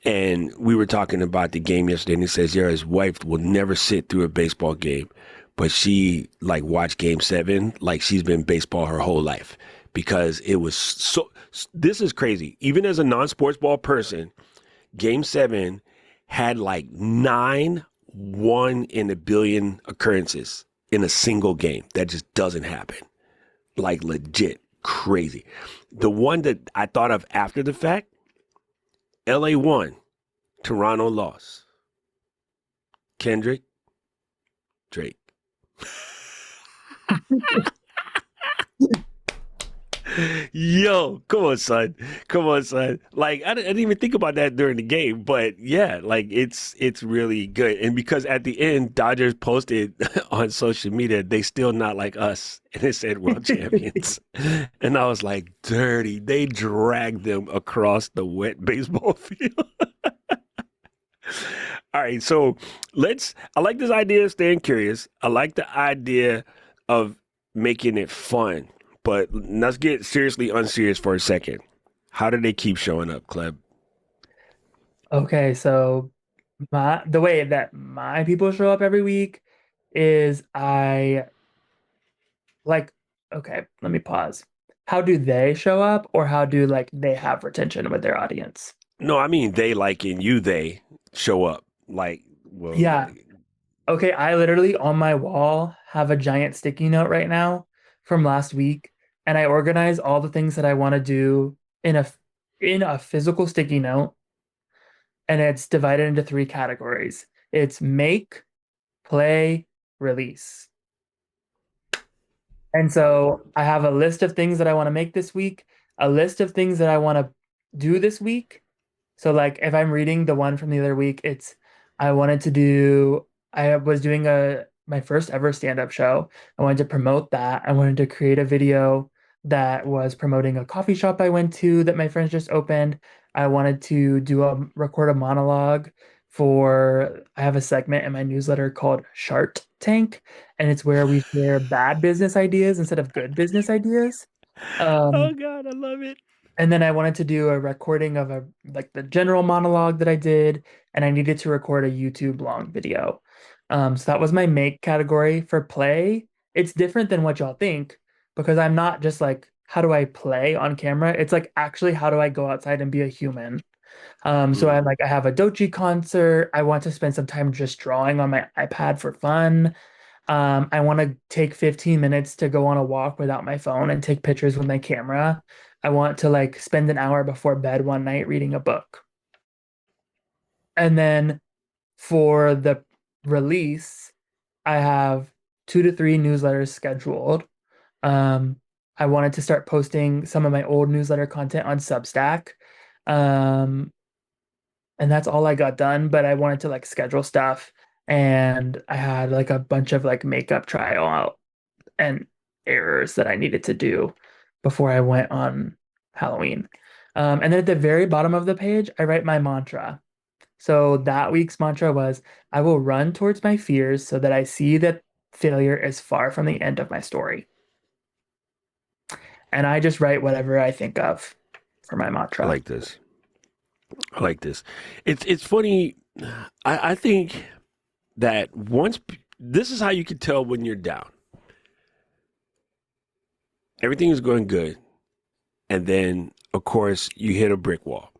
And we were talking about the game yesterday, and he says, yeah, his wife will never sit through a baseball game, but she like watched game 7 like she's been baseball her whole life because it was so, this is crazy. Even as a non-sports ball person, game 7 had like 9 one in a billion occurrences in a single game. That just doesn't happen. Like legit crazy. The one that I thought of after the fact, LA won, Toronto lost. Kendrick, Drake. Yo, come on, son. Come on, son. Like I didn't even think about that during the game, but yeah, like it's really good. And because at the end, Dodgers posted on social media, they still not like us, and it said world champions. And I was like, dirty. They dragged them across the wet baseball field. All right, so I like this idea of staying curious. I like the idea of making it fun, but let's get seriously unserious for a second. How do they keep showing up, Kleb? Okay, so the way that my people show up every week is I like, okay, let me pause. How do they show up, or how do like they have retention with their audience? No, I mean they like in you, they show up. Like, well, Yeah. Okay, I literally on my wall have a giant sticky note right now from last week, and I organize all the things that I want to do in a physical sticky note, and it's divided into three categories. It's make, play, release. And so I have a list of things that I want to make this week, a list of things that I want to do this week. So like if I'm reading the one from the other week, it's I wanted to do I was doing a my first ever stand-up show. I wanted to promote that. I wanted to create a video that was promoting a coffee shop I went to that my friends just opened. I wanted to record a monologue for I have a segment in my newsletter called Shark Tank, and it's where we share bad business ideas instead of good business ideas. oh Um, God, I love it. and then I wanted to do a recording of a like the general monologue that I did, and I needed to record a YouTube long video. So that was my make category for play. It's different than what y'all think because I'm not just like, how do I play on camera? It's like actually how do I go outside and be a human? So Mm. I'm like, I have a Dochi concert. I want to spend some time just drawing on my iPad for fun. I want to take 15 minutes to go on a walk without my phone and take pictures with my camera. I want to like spend an hour before bed one night reading a book. And then for the release, I have 2 to 3 newsletters scheduled. Um, I wanted to start posting some of my old newsletter content on Substack. Um, and that's all I got done, but I wanted to like schedule stuff, and I had like a bunch of like makeup trial out and errors that I needed to do before I went on Halloween. And then at the very bottom of the page, I write my mantra. So that week's mantra was, I will run towards my fears so that I see that failure is far from the end of my story. And I just write whatever I think of for my I mantra. like this. I like this. It's funny. I think that this is how you can tell when you're down. Everything is going good, and then of course you hit a brick wall.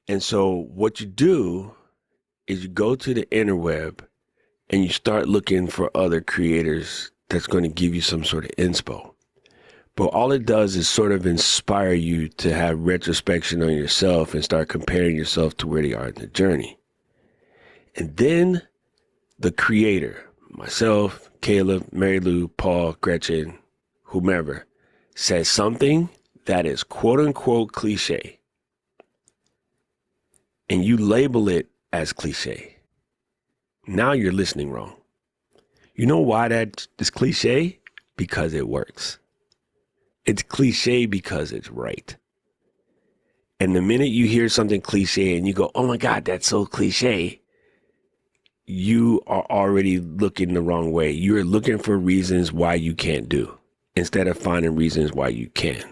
And so what you do is you go to the interweb and you start looking for other creators that's going to give you some sort of inspo. But all it does is sort of inspire you to have retrospection on yourself and start comparing yourself to where they are in the journey. And then the creator, myself, Caleb, Mary Lou, Paul, Gretchen, whomever, says something that is quote unquote cliche, and you label it as cliche. Now you're listening wrong. You know why that is cliche? Because it works. It's cliche because it's right. And the minute you hear something cliche and you go, oh my God, that's so cliche, you are already looking the wrong way. You're looking for reasons why you can't do instead of finding reasons why you can.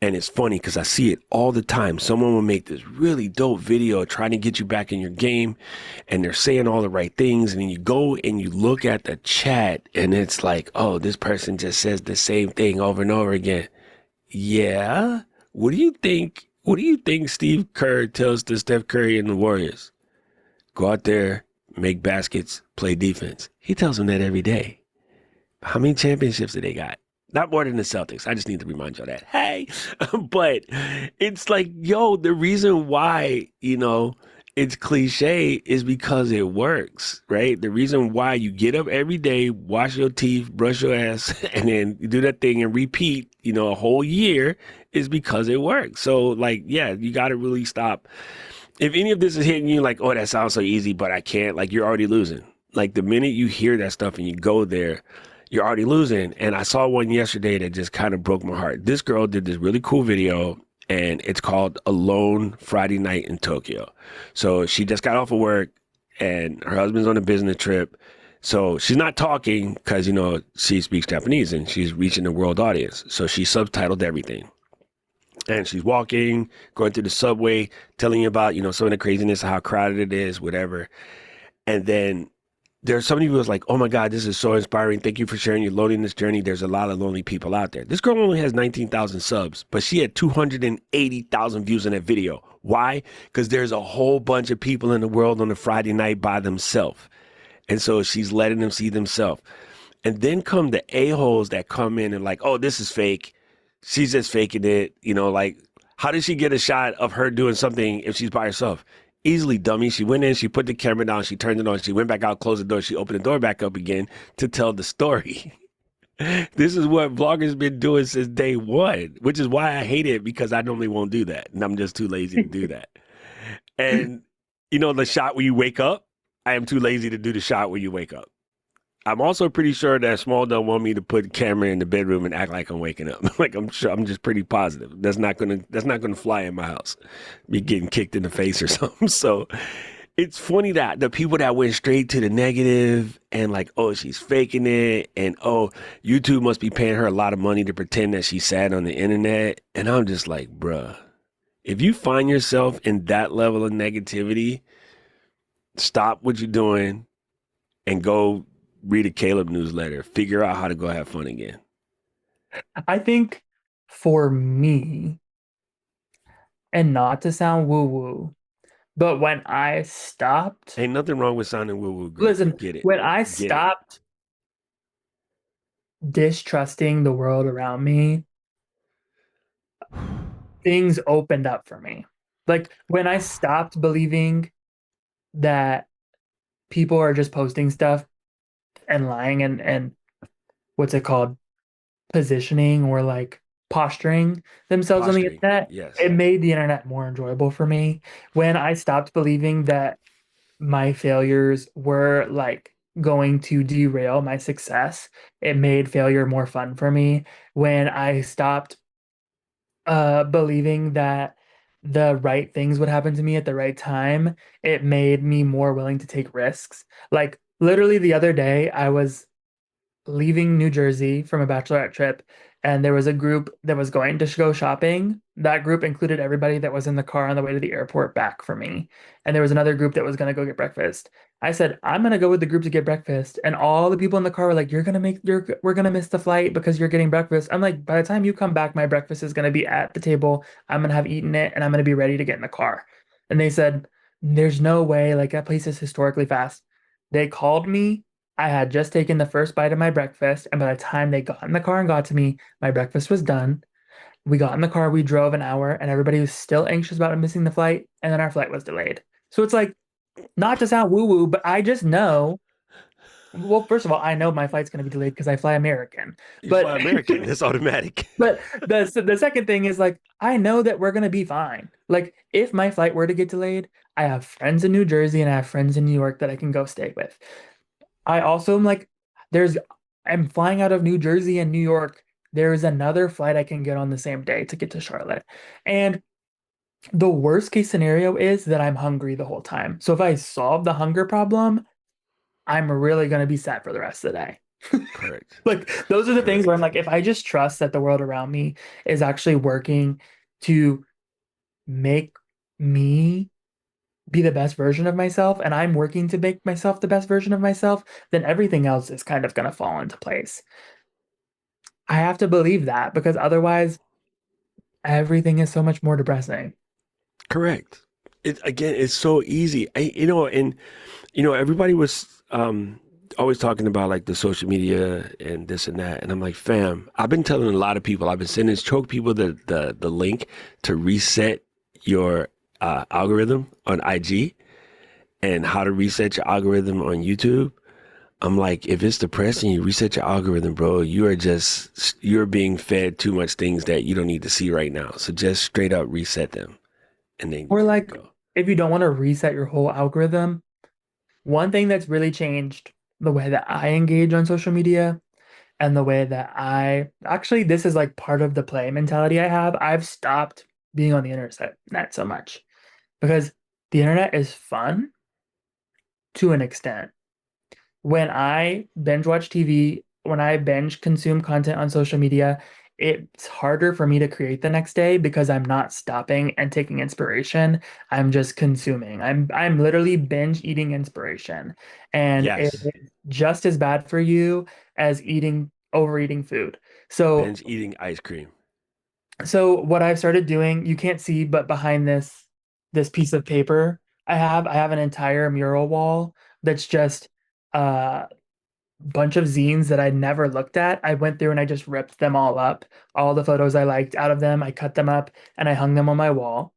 And it's funny because I see it all the time. Someone will make this really dope video trying to get you back in your game, and they're saying all the right things. And then you go and you look at the chat and it's like, oh, this person just says the same thing over and over again. Yeah. What do you think? What do you think Steve Kerr tells to Steph Curry and the Warriors? Go out there, make baskets, play defense. He tells them that every day. How many championships do they got? Not more than the Celtics. I just need to remind y'all that. Hey, but it's like, yo, the reason why, it's cliche is because it works, right? The reason why you get up every day, wash your teeth, brush your ass, and then you do that thing and repeat, a whole year is because it works. So, like, yeah, you got to really stop. If any of this is hitting you like, oh, that sounds so easy, but I can't, like, you're already losing. Like, the minute you hear that stuff and you go there, you're already losing. And I saw one yesterday that just kind of broke my heart. This girl did this really cool video, and it's called Alone Friday Night in Tokyo. So she just got off of work, and her husband's on a business trip. So she's not talking because, she speaks Japanese and she's reaching the world audience. So she subtitled everything. And she's walking, going through the subway, telling you about, some of the craziness of how crowded it is, whatever. And then there's somebody who was like, oh my God, this is so inspiring. Thank you for sharing your loneliness journey. There's a lot of lonely people out there. This girl only has 19,000 subs, but she had 280,000 views in that video. Why? Because there's a whole bunch of people in the world on a Friday night by themselves. And so she's letting them see themselves. And then come the a-holes that come in and like, oh, this is fake. She's just faking it. Like, how did she get a shot of her doing something if she's by herself? Easily, dummy. She went in, she put the camera down, she turned it on, she went back out, closed the door, she opened the door back up again to tell the story. This is what vloggers been doing since day one, which is why I hate it, because I normally won't do that. And I'm just too lazy to do that. And, the shot where you wake up, I am too lazy to do the shot where you wake up. I'm also pretty sure that Small don't want me to put a camera in the bedroom and act like I'm waking up. Like, I'm sure, I'm just pretty positive. That's not gonna fly in my house. Be getting kicked in the face or something. So it's funny that the people that went straight to the negative and like, oh, she's faking it, and oh, YouTube must be paying her a lot of money to pretend that she's sad on the internet. And I'm just like, bruh, if you find yourself in that level of negativity, stop what you're doing and go read a Caleb newsletter. Figure out how to go have fun again. I think for me, and not to sound woo-woo, but when I stopped, Ain't nothing wrong with sounding woo-woo, girl. listen, Get it. when I Get it. stopped distrusting the world around me, things opened up for me. Like when I stopped believing that people are just posting stuff and lying and what's it called? Positioning or like posturing themselves on the Posturing. internet, Yes. it made the internet more enjoyable for me. When I stopped believing that my failures were like going to derail my success, it made failure more fun for me. When I stopped believing that the right things would happen to me at the right time, it made me more willing to take risks. Like literally the other day, I was leaving New Jersey from a bachelorette trip, and there was a group that was going to go shopping. That group included everybody that was in the car on the way to the airport back for me. And there was another group that was going to go get breakfast. I said, I'm going to go with the group to get breakfast. And all the people in the car were like, we're going to miss the flight because you're getting breakfast. I'm like, by the time you come back, my breakfast is going to be at the table. I'm going to have eaten it and I'm going to be ready to get in the car. And they said, there's no way, like that place is historically fast. They called me. I had just taken the first bite of my breakfast, and by the time they got in the car and got to me, my breakfast was done. We got in the car, we drove an hour, and everybody was still anxious about missing the flight, and then our flight was delayed. So it's like, not to sound woo-woo, but I just know. Well, first of all, I know my flight's going to be delayed because I fly American. You But fly American. That's automatic. but the second thing is like I know that we're going to be fine. Like if my flight were to get delayed, I have friends in New Jersey and I have friends in New York that I can go stay with. I also am like, there's, I'm flying out of New Jersey and New York. There is another flight I can get on the same day to get to Charlotte. And the worst case scenario is that I'm hungry the whole time. So if I solve the hunger problem, I'm really going to be sad for the rest of the day. Correct. Like those are the things where I'm Correct. like, if I just trust that the world around me is actually working to make me be the best version of myself and I'm working to make myself the best version of myself, then everything else is kind of going to fall into place. I have to believe that because otherwise everything is so much more depressing. Correct. It again, it's so easy. And everybody was always talking about like the social media and this and that. And I'm like, fam, I've been telling a lot of people, I've been sending choke people the link to reset your algorithm on IG and how to reset your algorithm on YouTube. I'm like, if it's depressing, you reset your algorithm, bro. You're being fed too much things that you don't need to see right now. So just straight up reset them and then Or you're good like, to go. if you don't want to reset your whole algorithm, one thing that's really changed the way that I engage on social media and the way that I actually, this is like part of the play mentality I have. I've stopped being on the internet not so much because the internet is fun to an extent. When I binge watch TV, when I binge consume content on social media, it's harder for me to create the next day because I'm not stopping and taking inspiration. I'm just consuming. I'm literally binge eating inspiration. And Yes. it's just as bad for you as overeating food. So Binge eating ice cream. so what I've started doing, you can't see, but behind this piece of paper I have an entire mural wall that's just uh bunch of zines that I'd never looked at. I went through and I just ripped them all up. All the photos I liked out of them, I cut them up and I hung them on my wall.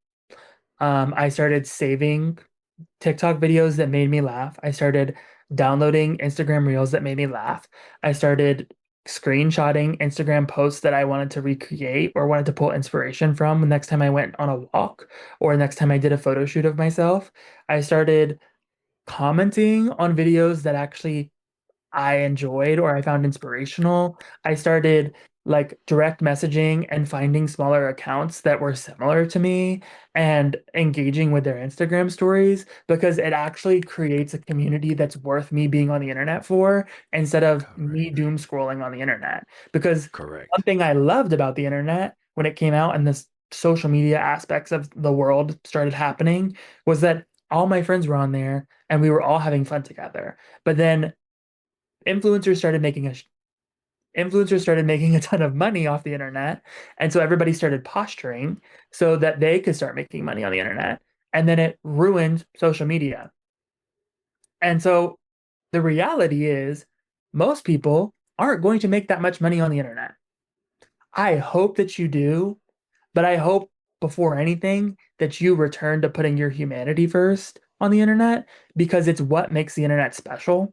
I started saving TikTok videos that made me laugh. I started downloading Instagram Reels that made me laugh. I started screenshotting Instagram posts that I wanted to recreate or wanted to pull inspiration from the next time I went on a walk or next time I did a photo shoot of myself. I started commenting on videos that actually I enjoyed or I found inspirational. I started like direct messaging and finding smaller accounts that were similar to me and engaging with their Instagram stories because it actually creates a community that's worth me being on the internet for instead of me Correct. doom scrolling on the internet. Because one Correct. thing I loved about the internet when it came out and this social media aspects of the world started happening was that all my friends were on there and we were all having fun together. But then influencers started making a influencers started making a ton of money off the internet, and so everybody started posturing so that they could start making money on the internet, and then it ruined social media. And so the reality is most people aren't going to make that much money on the internet. I hope that you do, but I hope before anything that you return to putting your humanity first on the internet because it's what makes the internet special.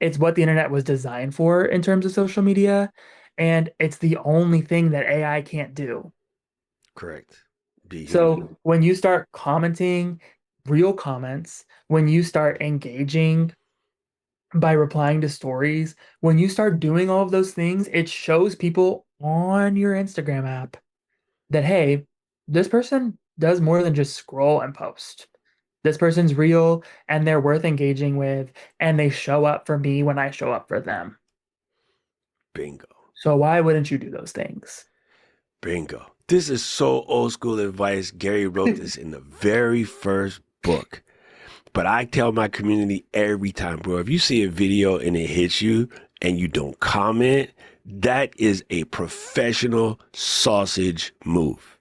It's what the internet was designed for in terms of social media, and it's the only thing that AI can't do. Correct. Be human. So when you start commenting real comments, when you start engaging by replying to stories, when you start doing all of those things, it shows people on your Instagram app that, hey, this person does more than just scroll and post. This person's real and they're worth engaging with, and they show up for me when I show up for them. Bingo. So why wouldn't you do those things? Bingo. This is so old school advice. Gary wrote this in the very first book. But I tell my community every time, bro, if you see a video and it hits you and you don't comment, that is a professional sausage move.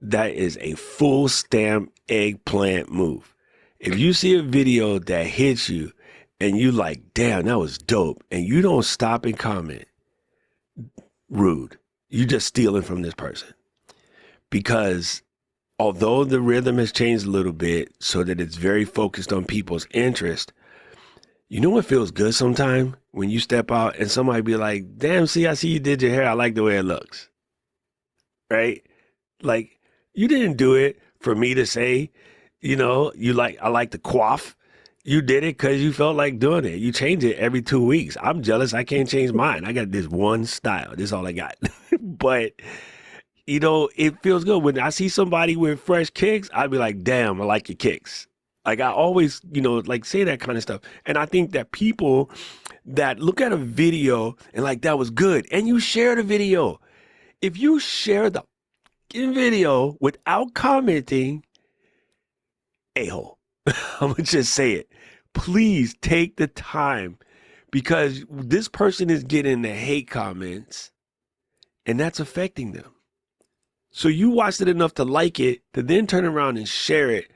That is a full stamp eggplant move. If you see a video that hits you and you like, damn, that was dope, and you don't stop and comment, rude. You just stealing from this person. Because although the rhythm has changed a little bit so that it's very focused on people's interest, you know what feels good sometimes when you step out and somebody be like, damn, see, I see you did your hair. I like the way it looks. Right? Like, you didn't do it for me to say, I like the coif. You did it because you felt like doing it. You change it every 2 weeks. I'm jealous. I can't change mine. I got this one style. This is all I got. But it feels good. When I see somebody with fresh kicks, I'd be like, damn, I like your kicks. Like I always, like say that kind of stuff. And I think that people that look at a video and like that was good and you share the video. If you share the video without commenting, a-hole. I'm gonna just say it. Please take the time because this person is getting the hate comments and that's affecting them. So you watched it enough to like it, to then turn around and share it,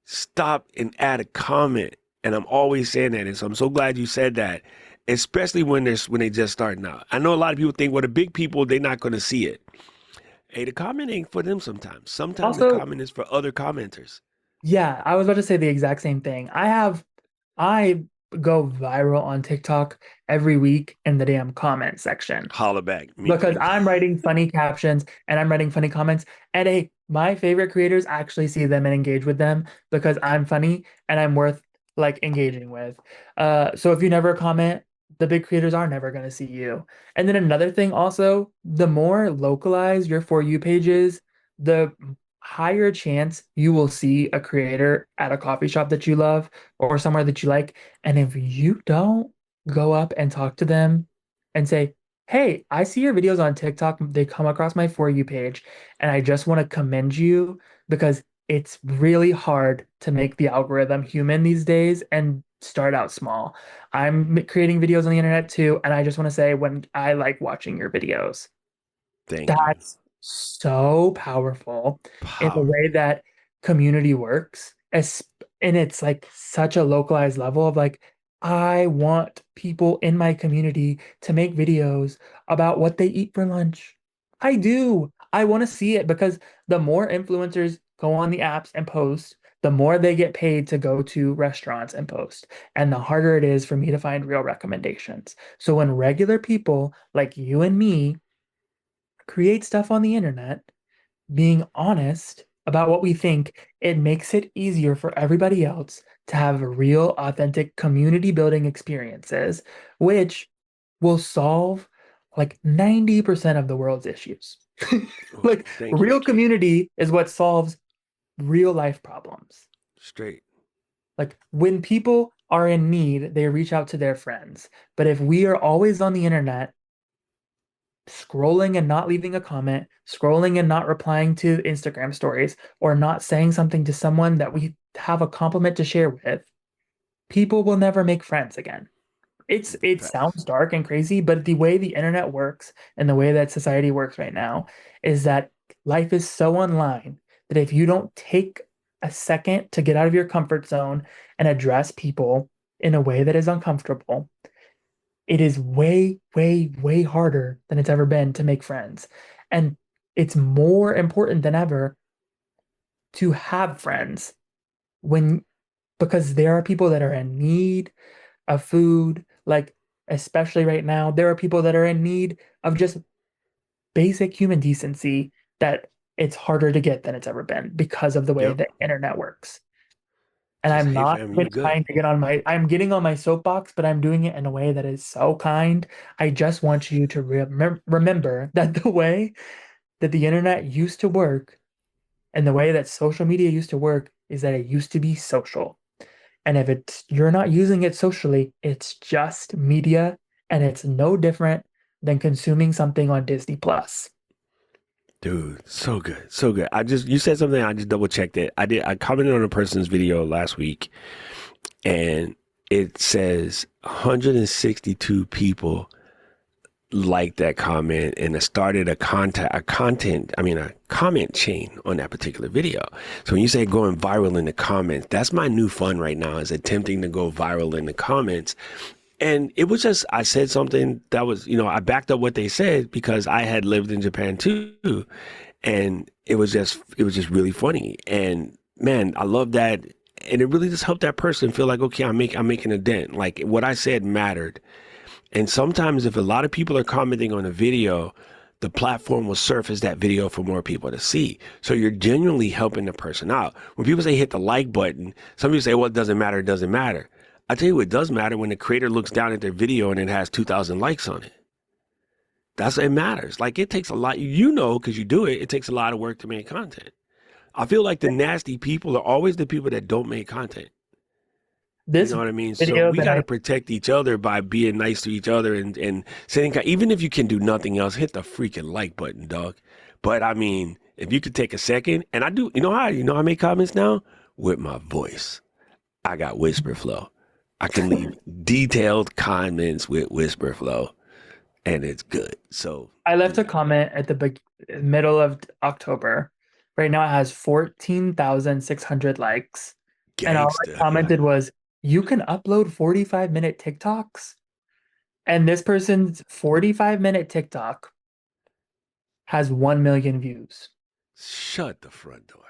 stop and add a comment And I'm always saying that. And so I'm so glad you said that, especially when they just starting out. I know a lot of people think, well, the big people, they're not going to see it. Hey, the comment ain't for them sometimes. Sometimes the Also, comment is for other commenters. yeah, I was about to say the exact same thing. I go viral on TikTok every week in the damn comment section Holla back. Me because too. I'm writing funny captions and I'm writing funny comments. And my favorite creators actually see them and engage with them because I'm funny and I'm worth like engaging with. So if you never comment, the big creators are never going to see you. And then another thing also, the more localized your For You page is, the higher chance you will see a creator at a coffee shop that you love or somewhere that you like. And if you don't go up and talk to them and say, hey, I see your videos on TikTok. They come across my For You page, and I just want to commend you because it's really hard to make the algorithm human these days and start out small. I'm creating videos on the internet too, and I just want to say when I like watching your videos. Thank you. That's so powerful in the Power. way that community works. And it's like such a localized level of like, I want people in my community to make videos about what they eat for lunch. I do. I want to see it because the more influencers go on the apps and post, the more they get paid to go to restaurants and post. And the harder it is for me to find real recommendations. So when regular people like you and me create stuff on the internet, being honest about what we think, it makes it easier for everybody else to have real, authentic community building experiences, which will solve like 90% of the world's issues. Oh, Like, thank you. real community is what solves real life problems. Straight. Like, when people are in need, they reach out to their friends. But if we are always on the internet, scrolling and not leaving a comment, scrolling and not replying to Instagram stories, or not saying something to someone that we have a compliment to share with, people will never make friends again. It Facts. sounds dark and crazy, but the way the internet works and the way that society works right now is that life is so online that if you don't take a second to get out of your comfort zone and address people in a way that is uncomfortable, it is way, way, way harder than it's ever been to make friends. And it's more important than ever to have friends when because there are people that are in need of food, like especially right now, there are people that are in need of just basic human decency that it's harder to get than it's ever been because of the way Yep. the internet works. And Just, I'm hey, not fam, you even good. trying to I'm getting on my soapbox, but I'm doing it in a way that is so kind. I just want you to remember that the way that the internet used to work and the way that social media used to work is that it used to be social. And if you're not using it socially, it's just media and it's no different than consuming something on Disney Plus. Dude, so good. So good. You said something, I just double checked it. I commented on a person's video last week and it says 162 people liked that comment and it started a comment chain on that particular video. So when you say going viral in the comments, that's my new fun right now is attempting to go viral in the comments. And it was just, I said something that was, I backed up what they said because I had lived in Japan too. And it was just really funny. And man, I love that. And it really just helped that person feel like, okay, I'm making a dent. Like what I said mattered. And sometimes if a lot of people are commenting on a video, the platform will surface that video for more people to see. So you're genuinely helping the person out. When people say hit the like button, some people say, well, it doesn't matter. It doesn't matter. I tell you what does matter when the creator looks down at their video and it has 2,000 likes on it. It matters. Like it takes a lot, because you do it, it takes a lot of work to make content. I feel like the nasty people are always the people that don't make content. You This know what I mean? So video we that got I to protect each other by being nice to each other and saying, even if you can do nothing else, hit the freaking like button, dog. But I mean, if you could take a second, and I do, I make comments now with my voice. I got whisper flow. I can leave detailed comments with whisper flow, and it's good. So I left a yeah, comment at the middle of October. Right now it has 14,600 likes. And all I gangster. commented was, you can upload 45-minute TikToks, and this person's 45-minute TikTok has 1 million views. Shut the front door.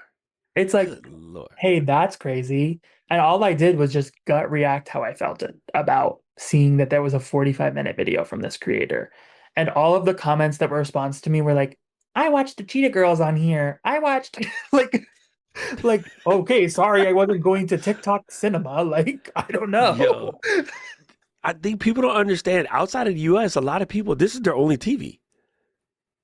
It's like, Good Lord. hey, that's crazy. And all I did was just gut react how I felt it about seeing that there was a 45-minute video from this creator. And all of the comments that were response to me were like, I watched the Cheetah Girls on here. I watched like, okay, sorry, I wasn't going to TikTok cinema. Like, I don't Yo, know. I think people don't understand. Outside of the US, a lot of people, this is their only TV.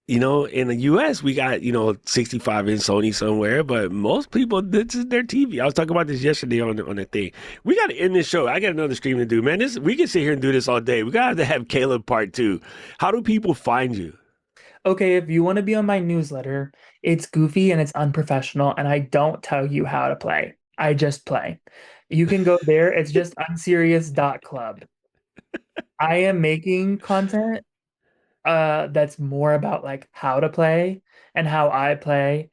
You know, in the US, we got, 65 inch Sony somewhere, but most people, this is their TV. I was talking about this yesterday on the thing. We got to end this show. I got another stream to do, man. We can sit here and do this all day. We got to have Caleb part 2. How do people find you? Okay, if you want to be on my newsletter, it's goofy and it's unprofessional, and I don't tell you how to play. I just play. You can go there. It's just unserious.club. I am making content that's more about like how to play and how I play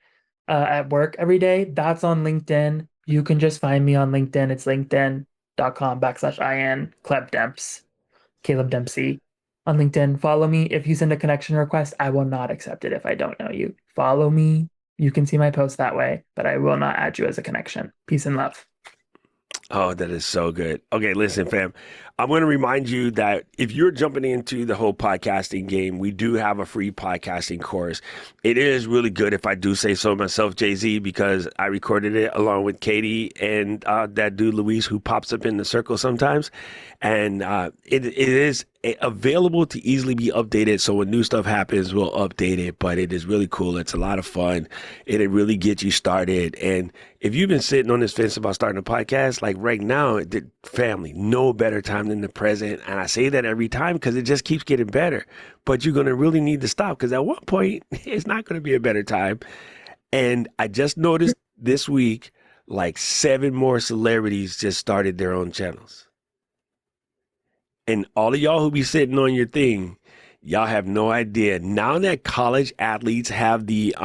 at work every day. That's on LinkedIn. You can just find me on LinkedIn. It's linkedin.com/in Demps, Caleb Dempsey on LinkedIn. Follow me. If you send a connection request, I will not accept it if I don't know you. Follow me. You can see my posts that way, but I will not add you as a connection. Peace and love. Oh, that is so good. Okay, listen, fam. I'm going to remind you that if you're jumping into the whole podcasting game, we do have a free podcasting course. It is really good, if I do say so myself, Jay-Z, because I recorded it along with Katie and that dude Luis, who pops up in the circle sometimes. And it is available to easily be updated. So when new stuff happens, we'll update it. But it is really cool. It's a lot of fun. It really gets you started. And if you've been sitting on this fence about starting a podcast, like right now, the family, no better time than the present. And I say that every time because it just keeps getting better. But you're going to really need to stop because at one point, it's not going to be a better time. And I just noticed this week, like 7 more celebrities just started their own channels. And all of y'all who be sitting on your thing, y'all have no idea. Now that college athletes have the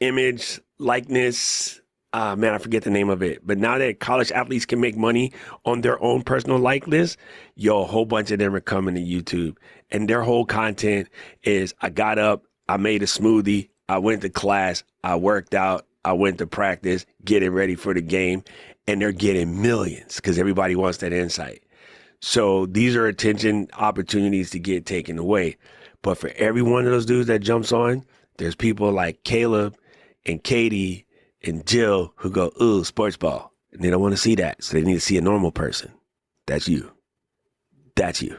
image likeness, man, I forget the name of it. But now that college athletes can make money on their own personal likeness, a whole bunch of them are coming to YouTube. And their whole content is, I got up, I made a smoothie, I went to class, I worked out, I went to practice, getting ready for the game. And they're getting millions because everybody wants that insight. So these are attention opportunities to get taken away. But for every one of those dudes that jumps on, there's people like Caleb and Katie and Jill who go, ooh, sports ball. And they don't want to see that. So they need to see a normal person. That's you. That's you.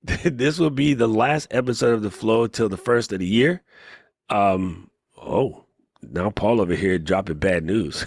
This will be the last episode of The Flow till the first of the year. Now Paul over here dropping bad news.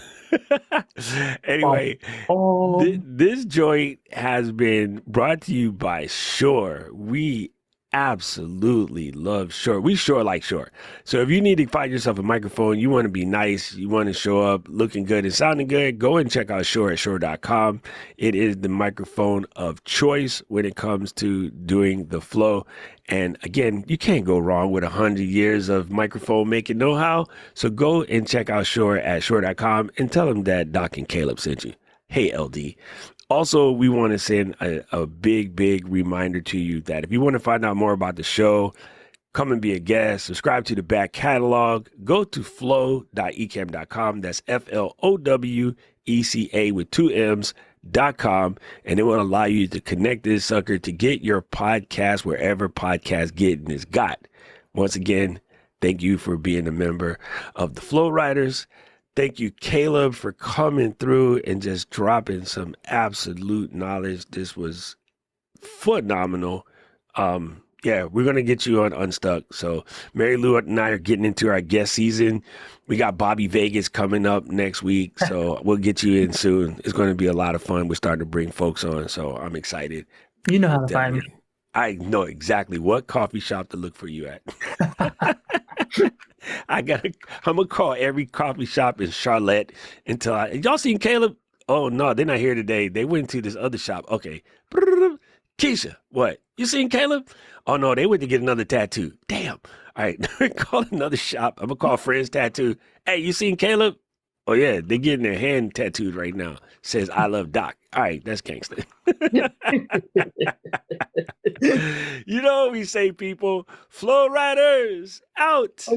Anyway, this joint has been brought to you by Shure. We absolutely love Shure. We sure like Shure. So if you need to find yourself a microphone, you want to be nice, you want to show up looking good and sounding good, go and check out Shure at Shure.com. It is the microphone of choice when it comes to doing the flow. And again, you can't go wrong with 100 years of microphone making know-how. So go and check out Shure at Shure.com and tell them that Doc and Caleb sent you. Hey, LD. Also, we want to send a big reminder to you that if you want to find out more about the show, come and be a guest, subscribe to the back catalog, go to flow.ecamm.com. That's FLOWECA with 2 M's.com, and it will allow you to connect this sucker to get your podcast wherever podcast getting is got. Once again, thank you for being a member of the Flow Riders. Thank you, Caleb, for coming through and just dropping some absolute knowledge. This was phenomenal. Yeah, we're going to get you on Unstuck. So Mary Lou and I are getting into our guest season. We got Bobby Vegas coming up next week. So we'll get you in soon. It's going to be a lot of fun. We're starting to bring folks on. So I'm excited. You know how to find me. I know exactly what coffee shop to look for you at. I'm gonna call every coffee shop in Charlotte until y'all seen Caleb? Oh no, they're not here today. They went to this other shop. Okay. Keisha, what? You seen Caleb? Oh no, they went to get another tattoo. Damn. All right, call another shop. I'm gonna call Friends Tattoo. Hey, you seen Caleb? Oh yeah, they getting their hand tattooed right now. Says I love Doc. All right, that's gangster. You know what we say, people? Flow riders out.